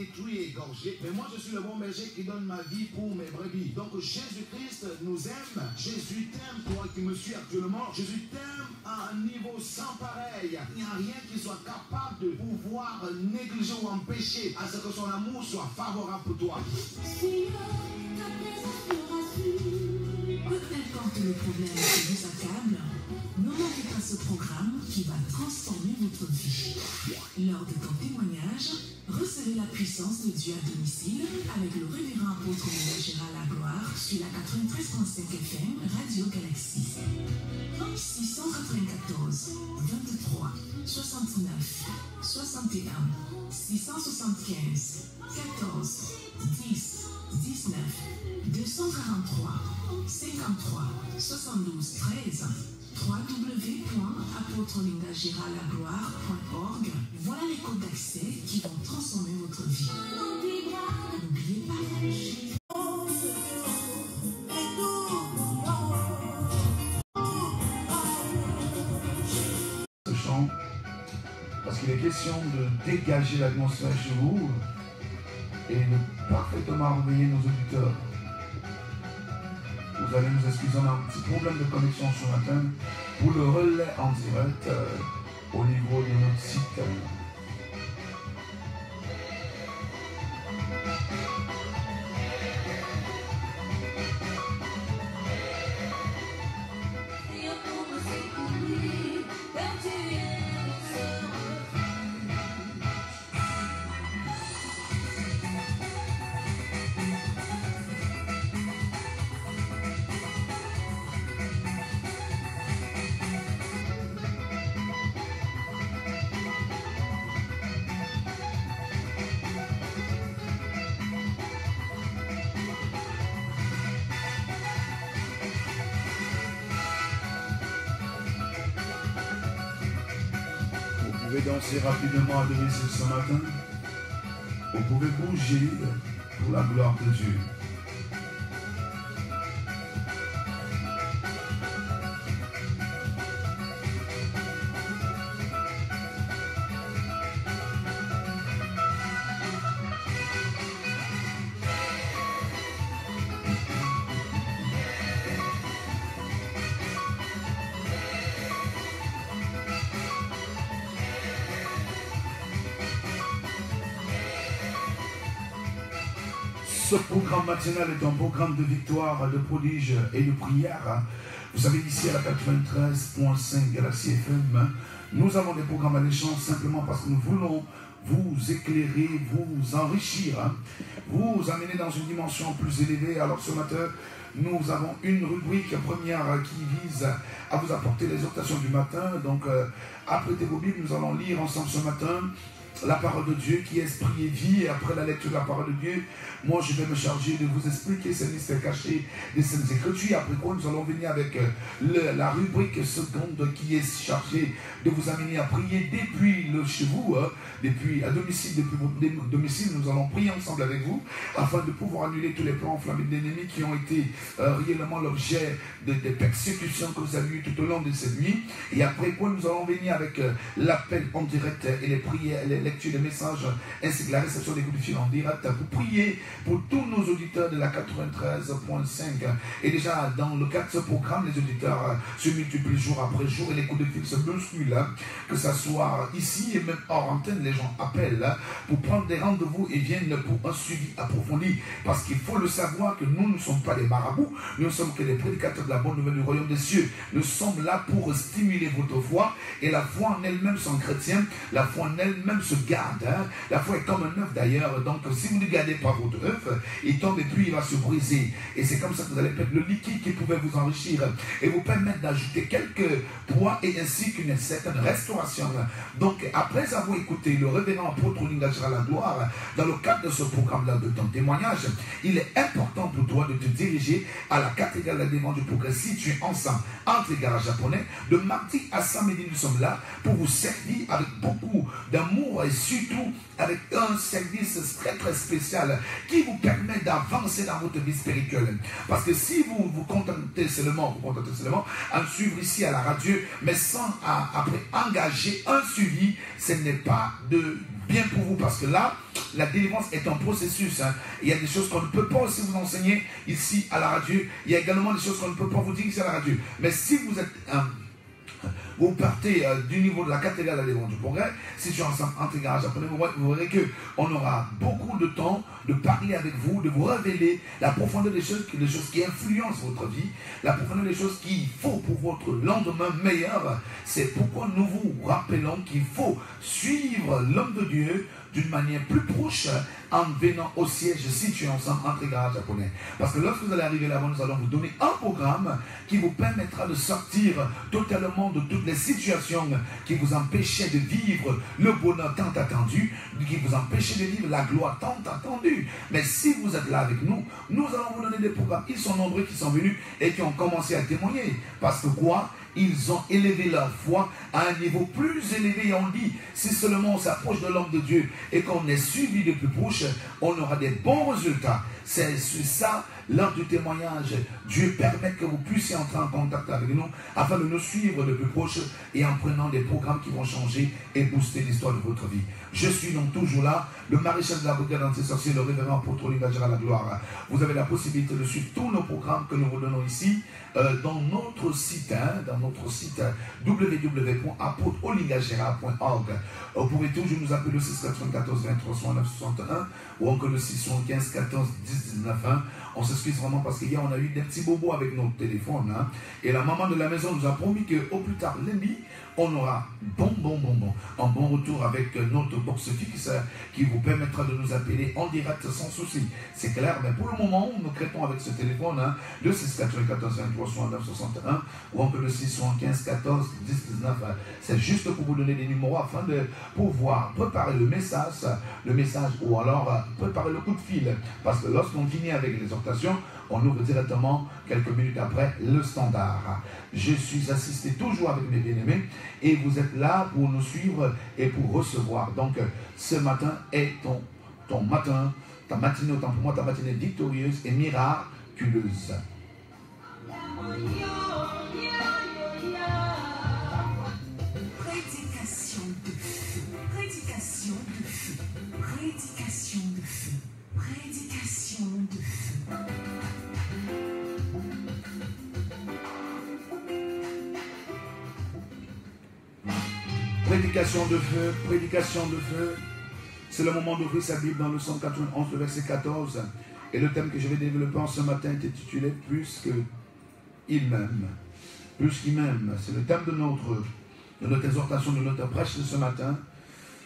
détruit et égorgé. Mais moi, je suis le bon berger qui donne ma vie pour mes brebis. Donc, Jésus-Christ nous aime. Jésus t'aime, toi qui me suis actuellement. Jésus t'aime à un niveau sans pareil. Il n'y a rien qui soit capable de pouvoir négliger ou empêcher à ce que son amour soit favorable pour toi. Peu importe le problème qui vous accable, ne manquez pas ce programme qui va transformer votre vie. Lors de ton témoignage, recevez la puissance de Dieu à domicile avec le révérend apôtre Gérald Lagloire sur la 93.5 FM Radio Galaxie. 694 23 69 61 675 14 10 19 243 53 72 13 www.apôtrelingagiralagloire.org. Voilà les codes d'accès qui vont transformer votre vie. N'oubliez pas. Ce chant, parce qu'il est question de dégager l'atmosphère chez vous et de parfaitement réveiller nos auditeurs. Vous allez nous excuser, on a un petit problème de connexion ce matin pour le relais en direct au niveau de notre site. Vous pouvez danser rapidement à domicile ce matin. Vous pouvez bouger pour la gloire de Dieu. Ce programme matinal est un programme de victoire, de prodige et de prière. Vous savez, ici à la 93.5 Galaxie FM, nous avons des programmes alléchants simplement parce que nous voulons vous éclairer, vous enrichir, vous amener dans une dimension plus élevée. Alors ce matin, nous avons une rubrique première qui vise à vous apporter l'exhortation du matin. Donc, apprêtez vos Bibles, nous allons lire ensemble ce matin la parole de Dieu qui est esprit et vie. Et après la lecture de la parole de Dieu, moi je vais me charger de vous expliquer ces mystères cachés des Saintes Écritures. Après quoi nous allons venir avec la rubrique seconde qui est chargée de vous amener à prier depuis chez vous, depuis à domicile, depuis votre domicile. Nous allons prier ensemble avec vous afin de pouvoir annuler tous les plans enflammés de l'ennemi qui ont été réellement l'objet des persécutions que vous avez eues tout au long de cette nuit. Et après quoi nous allons venir avec l'appel en direct et les prières, les lectures des messages ainsi que la réception des coups de fil en direct pour prier pour tous nos auditeurs de la 93.5. Et déjà dans le cadre de ce programme, les auditeurs se multiplient jour après jour et les coups de fil se bousculent, que ce soit ici et même hors antenne. Les gens appellent pour prendre des rendez-vous et viennent pour un suivi approfondi, parce qu'il faut le savoir que nous ne sommes pas des marabouts, nous ne sommes que des prédicateurs de la bonne nouvelle du royaume des cieux. Nous sommes là pour stimuler votre foi, et la foi en elle-même sans chrétien, la foi en elle-même se garde, la foi est comme un œuf d'ailleurs. Donc si vous ne gardez pas votre œuf, il tombe et puis il va se briser, et c'est comme ça que vous allez perdre le liquide qui pouvait vous enrichir et vous permettre d'ajouter quelques poids et ainsi qu'une certaine restauration. Donc après avoir écouté le révérend apôtre Lagloire dans le cadre de ce programme-là de ton témoignage, il est important pour toi de te diriger à la cathédrale des Vents du Progrès située ensemble entre les garages japonais. De mardi à samedi, nous sommes là pour vous servir avec beaucoup d'amour et surtout avec un service très très spécial qui vous permet d'avancer dans votre vie spirituelle. Parce que si vous vous contentez seulement à me suivre ici à la radio, mais sans après engager un suivi, ce n'est pas de bien pour vous, parce que là, la délivrance est un processus. Hein. Il y a des choses qu'on ne peut pas aussi vous enseigner ici à la radio. Il y a également des choses qu'on ne peut pas vous dire ici à la radio. Mais si vous êtes... vous partez du niveau de la cathédrale à l'Évangile du Progrès, si tu es ensemble entre garage japonais, vous verrez qu'on aura beaucoup de temps de parler avec vous, de vous révéler la profondeur des choses qui influencent votre vie, la profondeur des choses qu'il faut pour votre lendemain meilleur. C'est pourquoi nous vous rappelons qu'il faut suivre l'homme de Dieu d'une manière plus proche en venant au siège situé ensemble entre garages japonais. Parce que lorsque vous allez arriver là-bas, nous allons vous donner un programme qui vous permettra de sortir totalement de toutes les situations qui vous empêchaient de vivre le bonheur tant attendu, qui vous empêchaient de vivre la gloire tant attendue. Mais si vous êtes là avec nous, nous allons vous donner des programmes. Ils sont nombreux qui sont venus et qui ont commencé à témoigner. Parce que quoi? Ils ont élevé leur foi à un niveau plus élevé. Et on dit, si seulement on s'approche de l'homme de Dieu et qu'on est suivi de plus proche, on aura des bons résultats. C'est sur ça, lors du témoignage, Dieu permet que vous puissiez entrer en contact avec nous afin de nous suivre de plus proche et en prenant des programmes qui vont changer et booster l'histoire de votre vie. Je suis donc toujours là, le maréchal de la brigade anti-sorcier, le révérend apôtre Olivier Gérard la gloire. Vous avez la possibilité de suivre tous nos programmes que nous vous donnons ici dans notre site, www.apôtreoliviergérard.org. Vous pouvez toujours nous appeler le 694 23 69 61 ou encore le 615 14 10 19 1. On s'excuse vraiment parce qu'hier on a eu des petits bobos avec notre téléphone. Hein, et la maman de la maison nous a promis qu'au plus tard lundi, on aura un bon retour avec notre box fixe qui vous permettra de nous appeler en direct sans souci. C'est clair, mais pour le moment, nous traitons avec ce téléphone, hein, le 694 23 69 61 ou encore le 615 14 10 19. C'est juste pour vous donner des numéros afin de pouvoir préparer le message ou alors préparer le coup de fil. Parce que lorsqu'on finit avec l'exhortation, on ouvre directement quelques minutes après le standard. Je suis assisté toujours avec mes bien-aimés et vous êtes là pour nous suivre et pour recevoir. Donc ce matin est ton matin, ta matinée, autant pour moi, ta matinée victorieuse et miraculeuse. Prédication de feu, prédication de feu, prédication de feu, prédication de feu. Prédication de feu, prédication de feu. C'est le moment d'ouvrir sa Bible dans le Psaume 91, le verset 14. Et le thème que je vais développer en ce matin est intitulé « Plus qu'il m'aime ». Plus qu'il m'aime. C'est le thème de notre exhortation, de notre prêche de ce matin.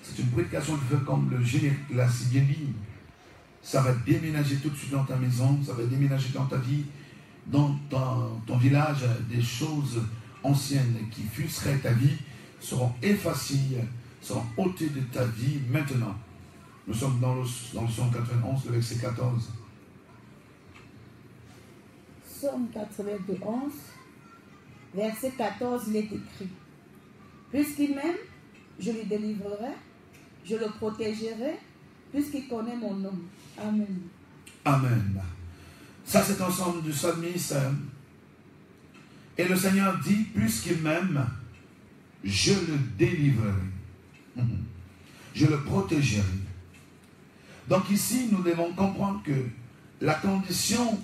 C'est une prédication de feu comme le générique l'a si bien dit. Ça va déménager tout de suite dans ta maison, ça va déménager dans ta vie, dans ton village. Des choses anciennes qui fuseraient ta vie seront effacées, seront ôtées de ta vie maintenant. Nous sommes dans le Psaume 91, le verset 14. Psaume 91, verset 14, il est écrit: puisqu'il m'aime, je lui délivrerai, je le protégerai, puisqu'il connaît mon nom. Amen. Amen. Ça, c'est un psaume du psalmiste. Et le Seigneur dit, puisqu'il m'aime, je le délivrerai. Je le protégerai. Donc ici, nous devons comprendre que la condition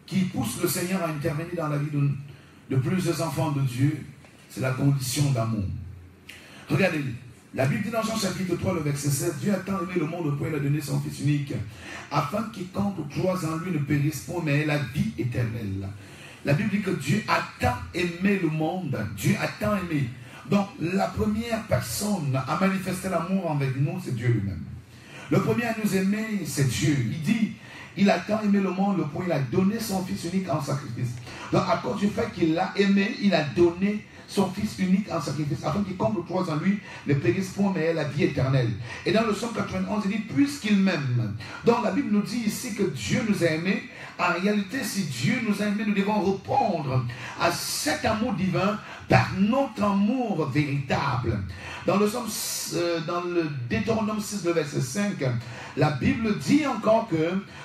qui pousse le Seigneur à intervenir dans la vie de plusieurs enfants de Dieu, c'est la condition d'amour. Regardez, la Bible dit dans Jean chapitre 3, le verset 16, Dieu a tant aimé le monde au point de donner son Fils unique, afin que quiconque croise en lui ne périsse point, mais ait la vie éternelle. La Bible dit que Dieu a tant aimé le monde, Dieu a tant aimé. Donc la première personne à manifester l'amour avec nous, c'est Dieu lui-même. Le premier à nous aimer, c'est Dieu. Il dit, il a tant aimé le monde, le point, il a donné son Fils unique en sacrifice. Donc à cause du fait qu'il l'a aimé, il a donné son Fils unique en sacrifice, afin qu'il comble croise en lui ne périsse point, mais ait la vie éternelle. Et dans le Psaume 91, il dit, puisqu'il m'aime. Donc la Bible nous dit ici que Dieu nous a aimés. En réalité, si Dieu nous a aimés, nous devons répondre à cet amour divin par notre amour véritable. Dans le Deutéronome 6, le verset 5, La Bible dit encore que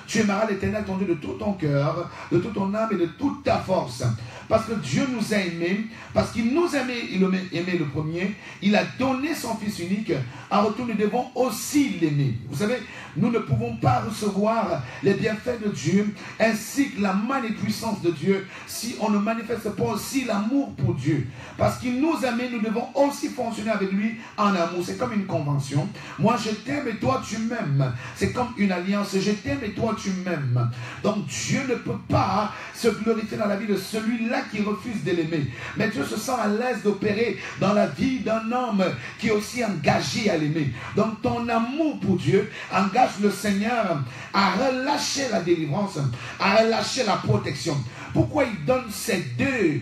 tu aimeras l'Éternel ton Dieu de tout ton cœur, de toute ton âme et de toute ta force. Parce que Dieu nous a aimés, parce qu'il nous aimait, il aimait le premier, il a donné son Fils unique, en retour nous devons aussi l'aimer. Vous savez, nous ne pouvons pas recevoir les bienfaits de Dieu, ainsi que la magnificence de Dieu, si on ne manifeste pas aussi l'amour pour Dieu. Parce qu'il nous aimait, nous devons aussi fonctionner avec lui en amour. C'est comme une convention. Moi je t'aime et toi tu m'aimes. C'est comme une alliance. Je t'aime et toi tu m'aimes. Donc Dieu ne peut pas se glorifier dans la vie de celui-là qui refuse de l'aimer. Mais Dieu se sent à l'aise d'opérer dans la vie d'un homme qui est aussi engagé à l'aimer. Donc ton amour pour Dieu engage le Seigneur à relâcher la délivrance, à relâcher la protection. Pourquoi il donne ces deux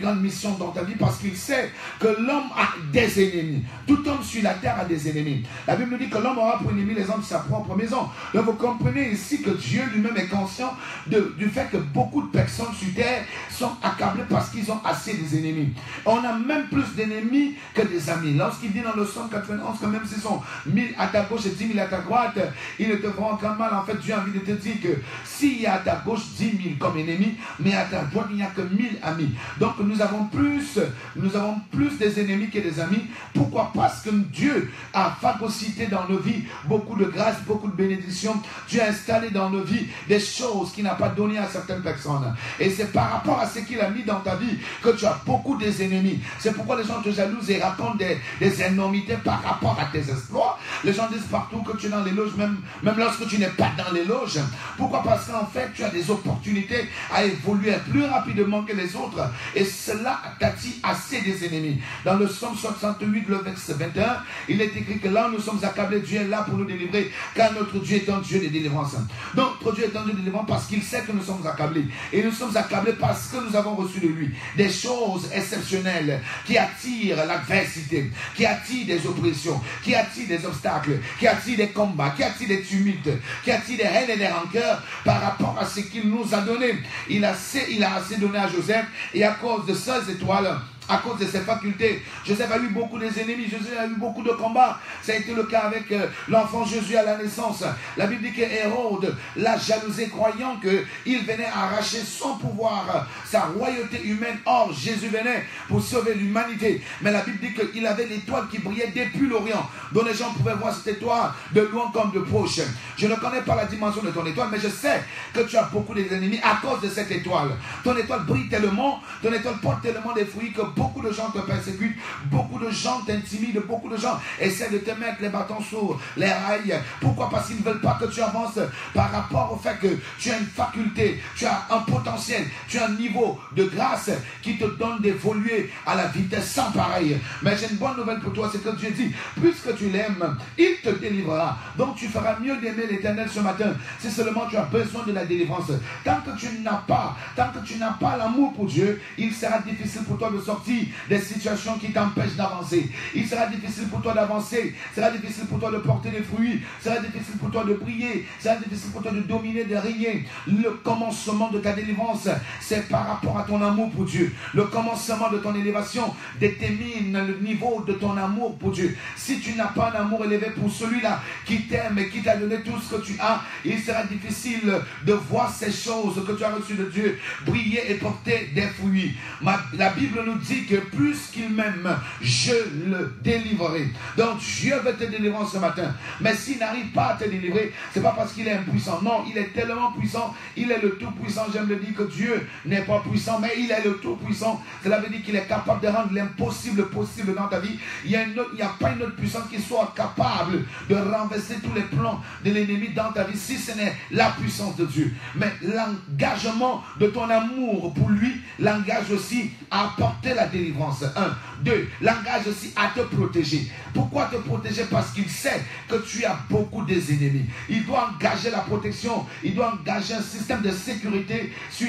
grandes missions dans ta vie? Parce qu'il sait que l'homme a des ennemis. Tout homme sur la terre a des ennemis. La Bible nous dit que l'homme aura pour ennemi les hommes de sa propre maison. Donc vous comprenez ici que Dieu lui-même est conscient du fait que beaucoup de personnes sur terre sont accablées parce qu'ils ont assez des ennemis. On a même plus d'ennemis que des amis. Lorsqu'il dit dans le Psaume 91 que même s'ils sont 1000 à ta gauche et 10 000 à ta droite, ils ne te feront aucun mal. En fait, Dieu a envie de te dire que s'il y a à ta gauche 10 000 comme ennemis, mais à ta droite, il n'y a que 1000 amis. Donc nous avons plus des ennemis que des amis. Pourquoi? Parce que Dieu a phagocyté dans nos vies beaucoup de grâce, beaucoup de bénédictions. Dieu a installé dans nos vies des choses qu'il n'a pas données à certaines personnes. Et c'est par rapport à ce qu'il a mis dans ta vie que tu as beaucoup des ennemis. C'est pourquoi les gens te jalousent et racontent des énormités par rapport à tes exploits. Les gens disent partout que tu es dans les loges, même lorsque tu n'es pas dans les loges. Pourquoi? Parce qu'en fait, tu as des opportunités à évoluer plus rapidement que les autres. Et cela t'attire assez des ennemis. Dans le Psaume 68, le verset 21, il est écrit que là, nous sommes accablés. Dieu est là pour nous délivrer, car notre Dieu est un Dieu de délivrance. Donc, notre Dieu est un Dieu de délivrance parce qu'il sait que nous sommes accablés. Et nous sommes accablés parce que nous avons reçu de lui des choses exceptionnelles qui attirent l'adversité, qui attirent des oppressions, qui attirent des obstacles, qui attirent des combats, qui attirent des tumultes, qui attirent des haines et des rancœurs par rapport à ce qu'il nous a donné. Il a assez donné à Joseph, et à cause de 16 étoiles, à cause de ses facultés, Joseph a eu beaucoup d'ennemis, Joseph a eu beaucoup de combats. Ça a été le cas avec l'enfant Jésus à la naissance. La Bible dit que Hérode l'a jalousé, croyant qu'il venait arracher son pouvoir, sa royauté humaine. Or, Jésus venait pour sauver l'humanité. Mais la Bible dit qu'il avait l'étoile qui brillait depuis l'Orient, dont les gens pouvaient voir cette étoile de loin comme de proche. Je ne connais pas la dimension de ton étoile, mais je sais que tu as beaucoup d'ennemis à cause de cette étoile. Ton étoile brille tellement, ton étoile porte tellement des fruits que beaucoup de gens te persécutent, beaucoup de gens t'intimident, beaucoup de gens essaient de te mettre les bâtons sur les rails. Pourquoi? Parce qu'ils ne veulent pas que tu avances par rapport au fait que tu as une faculté, tu as un potentiel, tu as un niveau de grâce qui te donne d'évoluer à la vitesse sans pareil. Mais j'ai une bonne nouvelle pour toi, c'est que Dieu dit, puisque tu l'aimes, il te délivrera. Donc tu feras mieux d'aimer l'Éternel ce matin, si seulement tu as besoin de la délivrance. Tant que tu n'as pas l'amour pour Dieu, il sera difficile pour toi de sortir des situations qui t'empêchent d'avancer. Il sera difficile pour toi d'avancer, sera difficile pour toi de porter des fruits, sera difficile pour toi de briller, sera difficile pour toi de dominer, de régner. Le commencement de ta délivrance, c'est par rapport à ton amour pour Dieu. Le commencement de ton élévation détermine le niveau de ton amour pour Dieu. Si tu n'as pas un amour élevé pour celui-là qui t'aime et qui t'a donné tout ce que tu as, il sera difficile de voir ces choses que tu as reçues de Dieu briller et porter des fruits. La Bible nous dit que plus qu'il m'aime, je le délivrerai. Donc Dieu veut te délivrer ce matin. Mais s'il n'arrive pas à te délivrer, c'est pas parce qu'il est impuissant. Non, il est tellement puissant. Il est le tout-puissant. J'aime le dire que Dieu n'est pas puissant, mais il est le tout-puissant. Cela veut dire qu'il est capable de rendre l'impossible possible dans ta vie. Il n'y a pas une autre puissance qui soit capable de renverser tous les plans de l'ennemi dans ta vie, si ce n'est la puissance de Dieu. Mais l'engagement de ton amour pour lui l'engage aussi à apporter la délivrance. 1. 2. L'engage aussi à te protéger. Pourquoi te protéger? Parce qu'il sait que tu as beaucoup des ennemis. Il doit engager la protection. Il doit engager un système de sécurité sur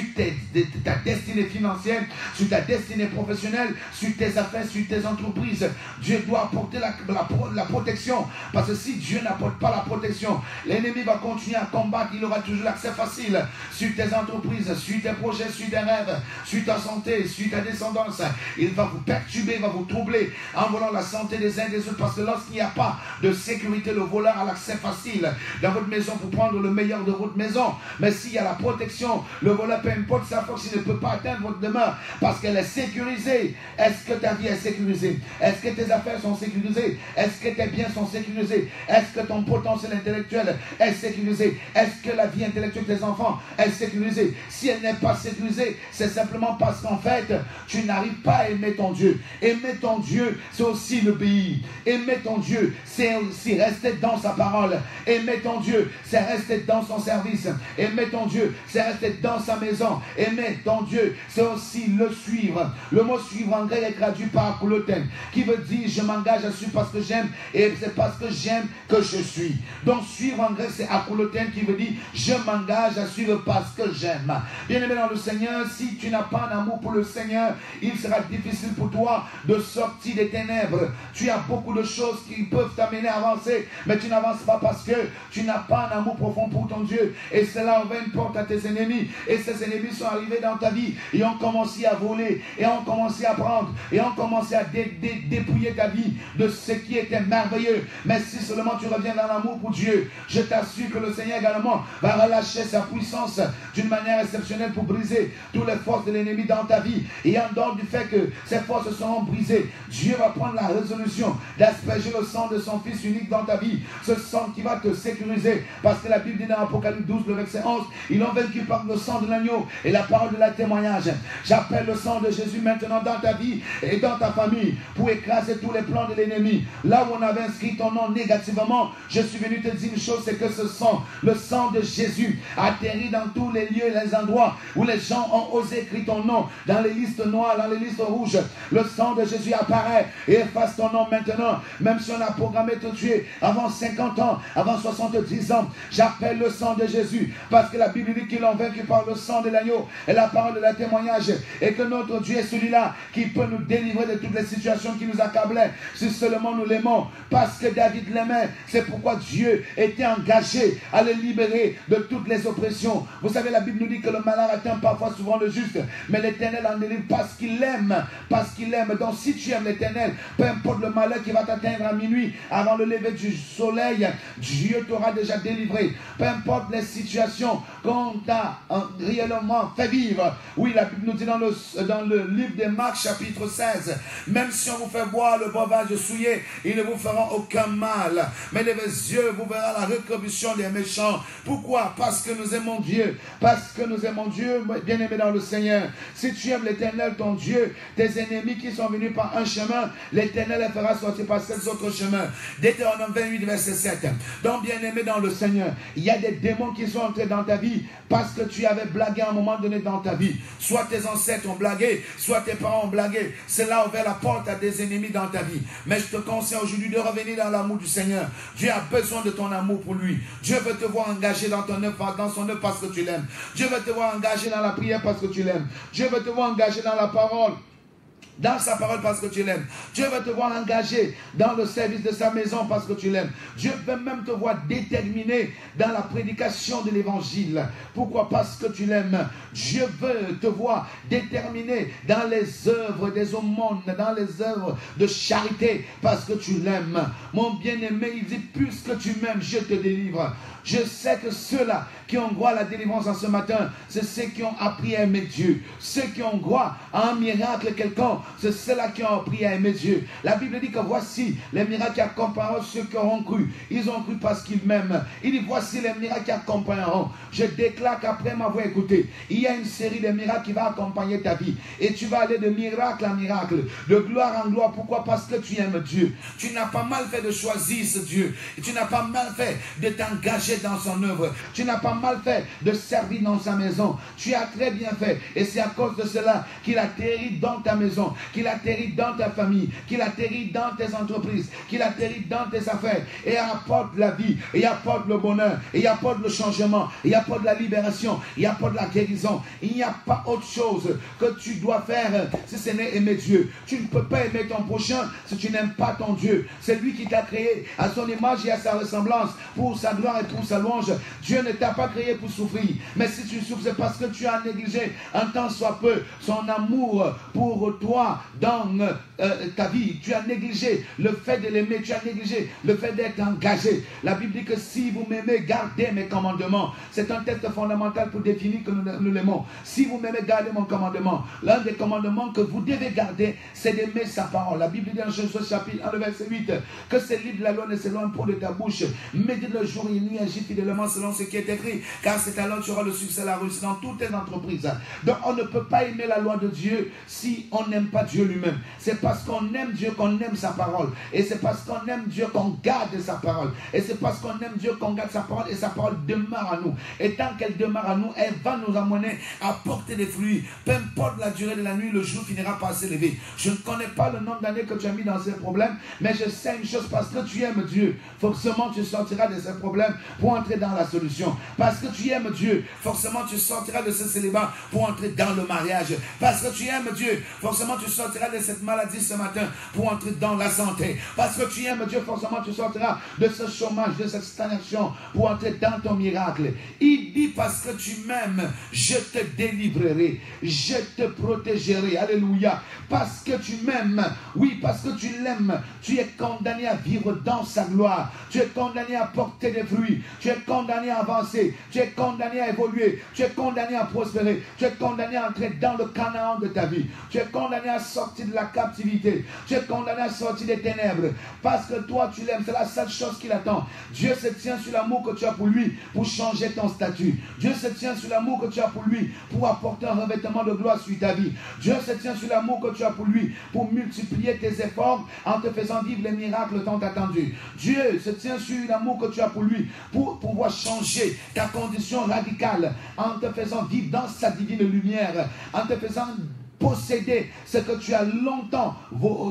ta destinée financière, sur ta destinée professionnelle, sur tes affaires, sur tes entreprises. Dieu doit apporter la protection. Parce que si Dieu n'apporte pas la protection, l'ennemi va continuer à combattre. Il aura toujours l'accès facile sur tes entreprises, sur tes projets, sur tes rêves, sur ta santé, sur ta descendance. il va vous perturber, il va vous troubler en volant la santé des uns et des autres. Parce que lorsqu'il n'y a pas de sécurité, le voleur a l'accès facile dans votre maison pour prendre le meilleur de votre maison. Mais s'il y a la protection, le voleur, peu importe sa force, il ne peut pas atteindre votre demeure parce qu'elle est sécurisée. Est-ce que ta vie est sécurisée? Est-ce que tes affaires sont sécurisées? Est-ce que tes biens sont sécurisés? Est-ce que ton potentiel intellectuel est sécurisé? Est-ce que la vie intellectuelle de tes enfants est sécurisée? Si elle n'est pas sécurisée, c'est simplement parce qu'en fait, tu n'arrives pas à aimer ton Dieu. Aimer ton Dieu, c'est aussi l'obéir. Aimer ton Dieu, c'est aussi rester dans sa parole. Aimer ton Dieu, c'est rester dans son service. Aimer ton Dieu, c'est rester dans sa maison. Aimer ton Dieu, c'est aussi le suivre. Le mot suivre en grec est traduit par akouloten, qui veut dire je m'engage à suivre parce que j'aime, et c'est parce que j'aime que je suis. Donc suivre en grec c'est akouloten, qui veut dire je m'engage à suivre parce que j'aime. Bien aimé dans le Seigneur, si tu n'as pas un amour pour le Seigneur, il sera difficile pour toi de sortir des ténèbres. Tu as beaucoup de choses qui peuvent t'amener à avancer, mais tu n'avances pas parce que tu n'as pas un amour profond pour ton Dieu. Et cela ouvre une porte à tes ennemis. Et ces ennemis sont arrivés dans ta vie et ont commencé à voler, et ont commencé à prendre, et ont commencé à dépouiller ta vie de ce qui était merveilleux. Mais si seulement tu reviens dans l'amour pour Dieu, je t'assure que le Seigneur également va relâcher sa puissance d'une manière exceptionnelle pour briser toutes les forces de l'ennemi dans ta vie. Et en dehors du fait que ces forces seront brisées, Dieu va prendre la résolution d'asperger le sang de son Fils unique dans ta vie. Ce sang qui va te sécuriser. Parce que la Bible dit dans Apocalypse 12, le verset 11, ils l'ont vaincu par le sang de l'agneau et la parole de la témoignage. J'appelle le sang de Jésus maintenant dans ta vie et dans ta famille pour écraser tous les plans de l'ennemi. Là où on avait inscrit ton nom négativement, je suis venu te dire une chose, c'est que ce sang, le sang de Jésus, atterrit dans tous les lieux et les endroits où les gens ont osé écrire ton nom, dans les listes noires, dans les listes rouges. Le sang de Jésus apparaît et efface ton nom maintenant. Même si on a programmé te tuer avant 50 ans, avant 70 ans, j'appelle le sang de Jésus, parce que la Bible dit qu'ils l'ont vaincu par le sang de l'agneau et la parole de la témoignage, et que notre Dieu est celui-là qui peut nous délivrer de toutes les situations qui nous accablaient, si seulement nous l'aimons. Parce que David l'aimait, c'est pourquoi Dieu était engagé à le libérer de toutes les oppressions. Vous savez, la Bible nous dit que le malheur atteint parfois souvent le juste, mais l'Éternel en délivre parce qu'il aime, parce qu'il aime. Donc si tu aimes l'Éternel, peu importe le malheur qui va t'atteindre à minuit, avant le lever du soleil, Dieu t'aura déjà délivré. Peu importe les situations qu'on t'a réellement fait vivre. Oui, la Bible nous dit dans le livre de Marc chapitre 16, même si on vous fait boire le breuvage souillé, ils ne vous feront aucun mal. Mais les yeux, vous verrez la rétribution des méchants. Pourquoi? Parce que nous aimons Dieu. Parce que nous aimons Dieu, bien aimé dans le Seigneur. Si tu aimes l'Éternel, ton Dieu, tes ennemis qui sont venus par un chemin, l'Éternel les fera sortir par 7 autres chemins. Deutéronome 28, verset 7. Donc, bien aimé dans le Seigneur, il y a des démons qui sont entrés dans ta vie parce que tu avais blagué à un moment donné dans ta vie. Soit tes ancêtres ont blagué, soit tes parents ont blagué. Cela a ouvert la porte à des ennemis dans ta vie. Mais je te conseille aujourd'hui de revenir dans l'amour du Seigneur. Dieu a besoin de ton amour pour lui. Dieu veut te voir engagé dans ton œuvre, dans son œuvre parce que tu l'aimes. Dieu veut te voir engagé dans la prière parce que tu l'aimes. Dieu veut te voir engagé dans la parole, dans sa parole parce que tu l'aimes. Dieu veut te voir engagé dans le service de sa maison parce que tu l'aimes. Dieu veut même te voir déterminé dans la prédication de l'évangile. Pourquoi? Parce que tu l'aimes. Dieu veut te voir déterminé dans les œuvres des aumônes, dans les œuvres de charité parce que tu l'aimes. Mon bien-aimé, il dit, puisque tu m'aimes, je te délivre. Je sais que ceux-là qui ont droit à la délivrance en ce matin, c'est ceux qui ont appris à aimer Dieu. Ceux qui ont droit à un miracle quelconque, c'est ceux-là qui ont appris à aimer Dieu. La Bible dit que voici les miracles qui accompagneront ceux qui auront cru. Ils ont cru parce qu'ils m'aiment. Il dit voici les miracles qui accompagneront. Je déclare qu'après m'avoir écouté, il y a une série de miracles qui va accompagner ta vie. Et tu vas aller de miracle en miracle, de gloire en gloire. Pourquoi? Parce que tu aimes Dieu. Tu n'as pas mal fait de choisir ce Dieu. Et tu n'as pas mal fait de t'engager dans son œuvre. Tu n'as pas mal fait de servir dans sa maison. Tu as très bien fait. Et c'est à cause de cela qu'il atterrit dans ta maison, qu'il atterrit dans ta famille, qu'il atterrit dans tes entreprises, qu'il atterrit dans tes affaires. Et apporte la vie, et apporte le bonheur, et apporte le changement, et apporte la libération, et apporte la guérison. Il n'y a pas autre chose que tu dois faire si ce n'est aimer Dieu. Tu ne peux pas aimer ton prochain si tu n'aimes pas ton Dieu. C'est lui qui t'a créé à son image et à sa ressemblance pour sa gloire et pour pour sa louange. Dieu ne t'a pas créé pour souffrir. Mais si tu souffres, c'est parce que tu as négligé un tant soit peu son amour pour toi dans ta vie. Tu as négligé le fait de l'aimer. Tu as négligé le fait d'être engagé. La Bible dit que si vous m'aimez, gardez mes commandements. C'est un texte fondamental pour définir que nous l'aimons. Si vous m'aimez, gardez mon commandement. L'un des commandements que vous devez garder, c'est d'aimer sa parole. La Bible dit dans Josué chapitre 1, le verset 8, que ce livre de la loi ne s'éloigne point de ta bouche. Médite le jour et nuit, agis fidèlement selon ce qui est écrit, car c'est alors que tu auras le succès, la réussite dans toutes tes entreprises. Donc on ne peut pas aimer la loi de Dieu si on n'aime pas Dieu lui-même. C'est parce qu'on aime Dieu qu'on aime sa parole. Et c'est parce qu'on aime Dieu qu'on garde sa parole. Et c'est parce qu'on aime Dieu qu'on garde sa parole et sa parole demeure à nous. Et tant qu'elle demeure à nous, elle va nous amener à porter des fruits. Peu importe la durée de la nuit, le jour finira par s'élever. Je ne connais pas le nombre d'années que tu as mis dans ces problèmes, mais je sais une chose, parce que tu aimes Dieu, forcément tu sortiras de ces problèmes pour entrer dans la solution. Parce que tu aimes Dieu, forcément tu sortiras de ce célibat pour entrer dans le mariage. Parce que tu aimes Dieu, forcément tu sortiras de cette maladie ce matin pour entrer dans la santé. Parce que tu aimes Dieu, forcément tu sortiras de ce chômage, de cette stagnation pour entrer dans ton miracle. Il dit, parce que tu m'aimes, je te délivrerai, je te protégerai. Alléluia. Parce que tu m'aimes, oui, parce que tu l'aimes, tu es condamné à vivre dans sa gloire. Tu es condamné à porter des fruits. Tu es condamné à avancer. Tu es condamné à évoluer. Tu es condamné à prospérer. Tu es condamné à entrer dans le Canaan de ta vie. Tu es condamné à sortir de la captivité. Tu es condamné à sortir des ténèbres. Parce que toi, tu l'aimes. C'est la seule chose qui l'attend. Dieu se tient sur l'amour que tu as pour lui pour changer ton statut. Dieu se tient sur l'amour que tu as pour lui pour apporter un revêtement de gloire sur ta vie. Dieu se tient sur l'amour que tu as pour lui pour multiplier tes efforts en te faisant vivre les miracles tant attendus. Dieu se tient sur l'amour que tu as pour lui pour pouvoir changer ta condition radicale en te faisant vivre dans sa divine lumière, en te faisant posséder ce que tu as longtemps,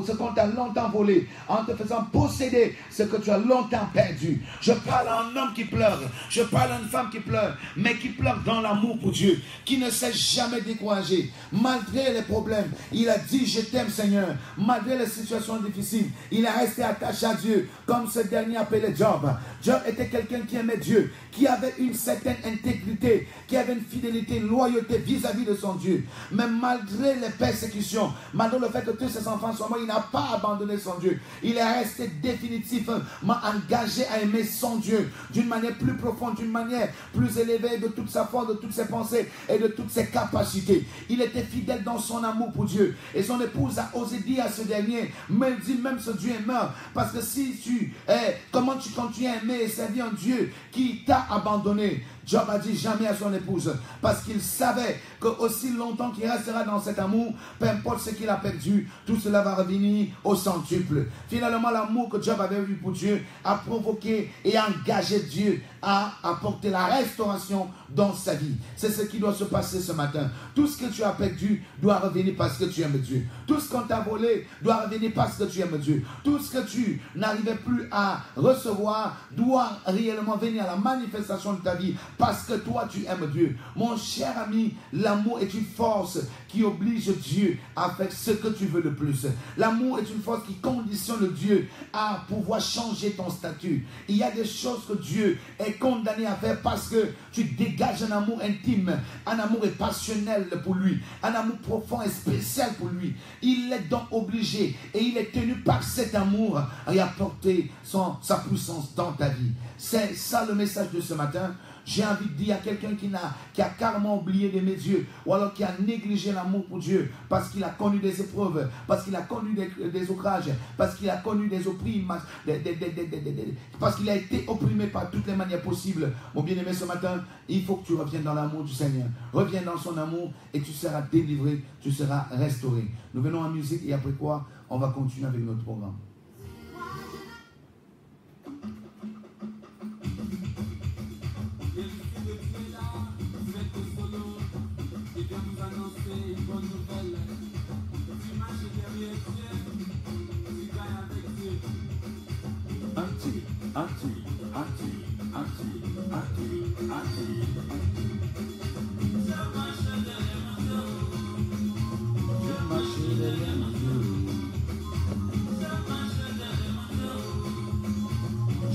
ce qu'on t'a longtemps volé, en te faisant posséder ce que tu as longtemps perdu. Je parle à un homme qui pleure, je parle à une femme qui pleure, mais qui pleure dans l'amour pour Dieu, qui ne s'est jamais découragé, malgré les problèmes. Il a dit, je t'aime Seigneur, malgré les situations difficiles, il est resté attaché à Dieu, comme ce dernier appelé Job. Job était quelqu'un qui aimait Dieu, qui avait une certaine intégrité, qui avait une fidélité, une loyauté vis-à-vis de son Dieu. Mais malgré les persécutions, malgré le fait que tous ses enfants sont morts, il n'a pas abandonné son Dieu. Il est resté définitivement engagé à aimer son Dieu d'une manière plus profonde, d'une manière plus élevée, de toute sa force, de toutes ses pensées et de toutes ses capacités. Il était fidèle dans son amour pour Dieu. Et son épouse a osé dire à ce dernier, mais il dit, même ce Dieu est mort. Parce que si tu comment tu continues à aimer et servir un Dieu qui t'a abandonné? Job a dit jamais à son épouse, parce qu'il savait que aussi longtemps qu'il restera dans cet amour, peu importe ce qu'il a perdu, tout cela va revenir au centuple. Finalement, l'amour que Job avait eu pour Dieu a provoqué et engagé Dieu à apporter la restauration dans sa vie. C'est ce qui doit se passer ce matin. Tout ce que tu as perdu doit revenir parce que tu aimes Dieu. Tout ce qu'on t'a volé doit revenir parce que tu aimes Dieu. Tout ce que tu n'arrivais plus à recevoir doit réellement venir à la manifestation de ta vie parce que toi tu aimes Dieu. Mon cher ami, l'amour est une force qui oblige Dieu à faire ce que tu veux le plus. L'amour est une force qui conditionne Dieu à pouvoir changer ton statut. Il y a des choses que Dieu est condamné à faire parce que tu dégages un amour intime, un amour passionnel pour lui, un amour profond et spécial pour lui. Il est donc obligé et il est tenu par cet amour à y apporter sa puissance dans ta vie. C'est ça le message de ce matin. J'ai envie de dire à quelqu'un qui a carrément oublié d'aimer Dieu, ou alors qui a négligé l'amour pour Dieu, parce qu'il a connu des épreuves, parce qu'il a connu des outrages, parce qu'il a connu des opprimes, parce qu'il a été opprimé par toutes les manières possibles. Mon bien-aimé, ce matin, il faut que tu reviennes dans l'amour du Seigneur. Reviens dans son amour et tu seras délivré, tu seras restauré. Nous venons en musique et après quoi, on va continuer avec notre programme.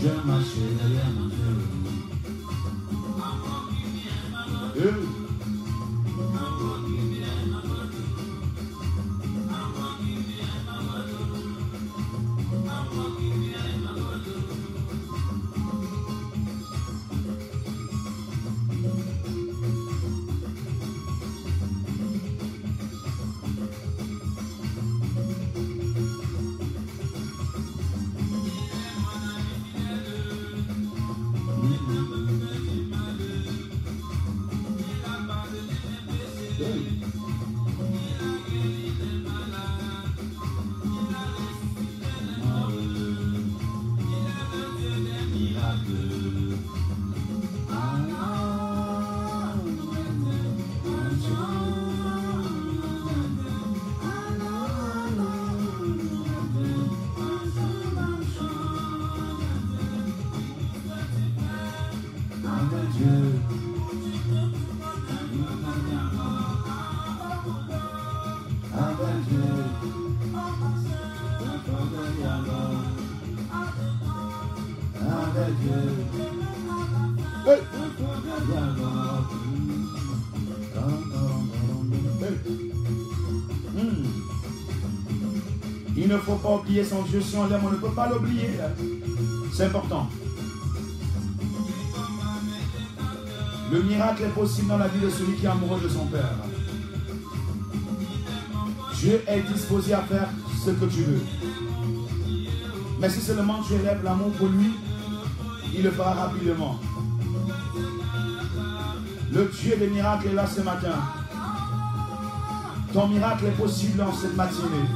Je marche derrière mon Dieu. Il ne faut pas oublier son Dieu. Si on l'aime, on ne peut pas l'oublier. C'est important. Le miracle est possible dans la vie de celui qui est amoureux de son Père. Dieu est disposé à faire ce que tu veux. Mais si seulement tu élèves l'amour pour lui, il le fera rapidement. Le Dieu des miracles est là ce matin. Ton miracle est possible en cette matinée.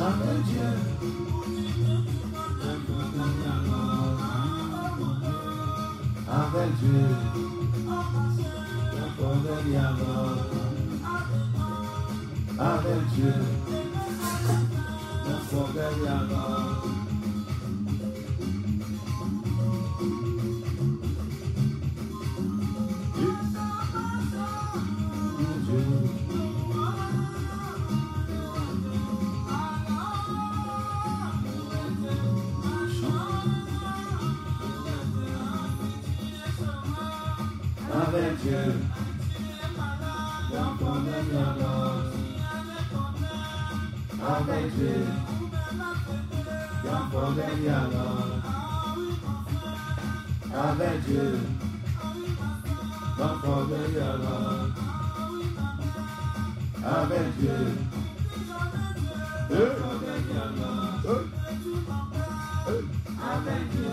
Avec Dieu. Avec Dieu. Avec Dieu. Avec Dieu. Avec Dieu. Avec Dieu. Avec Dieu. Avec Dieu.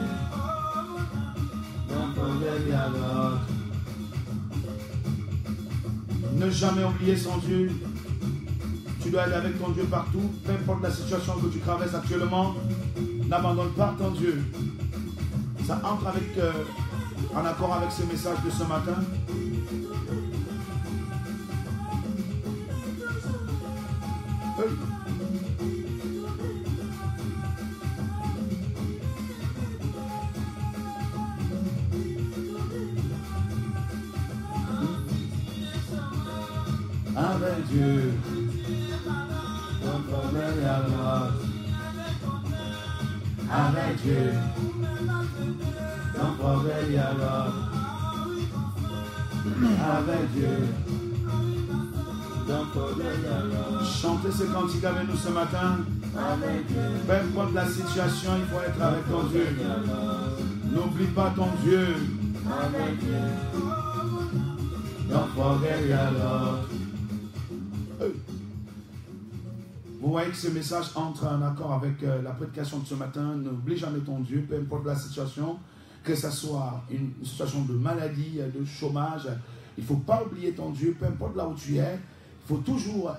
Ne jamais oublier son Dieu. Tu dois aller avec ton Dieu partout, peu importe la situation que tu traverses actuellement. N'abandonne pas ton Dieu. Ça entre en accord avec ce message de ce matin. Avec Dieu. Avec Dieu. Avec Dieu. Chantez ce cantique avec nous ce matin. Peu importe la situation, il faut être avec ton Dieu. N'oublie pas ton Dieu. Avec Dieu. Don't forget your Lord. Vous voyez que ce message entre en accord avec la prédication de ce matin. N'oublie jamais ton Dieu, peu importe la situation, que ce soit une situation de maladie, de chômage. Il ne faut pas oublier ton Dieu, peu importe là où tu es. Il faut toujours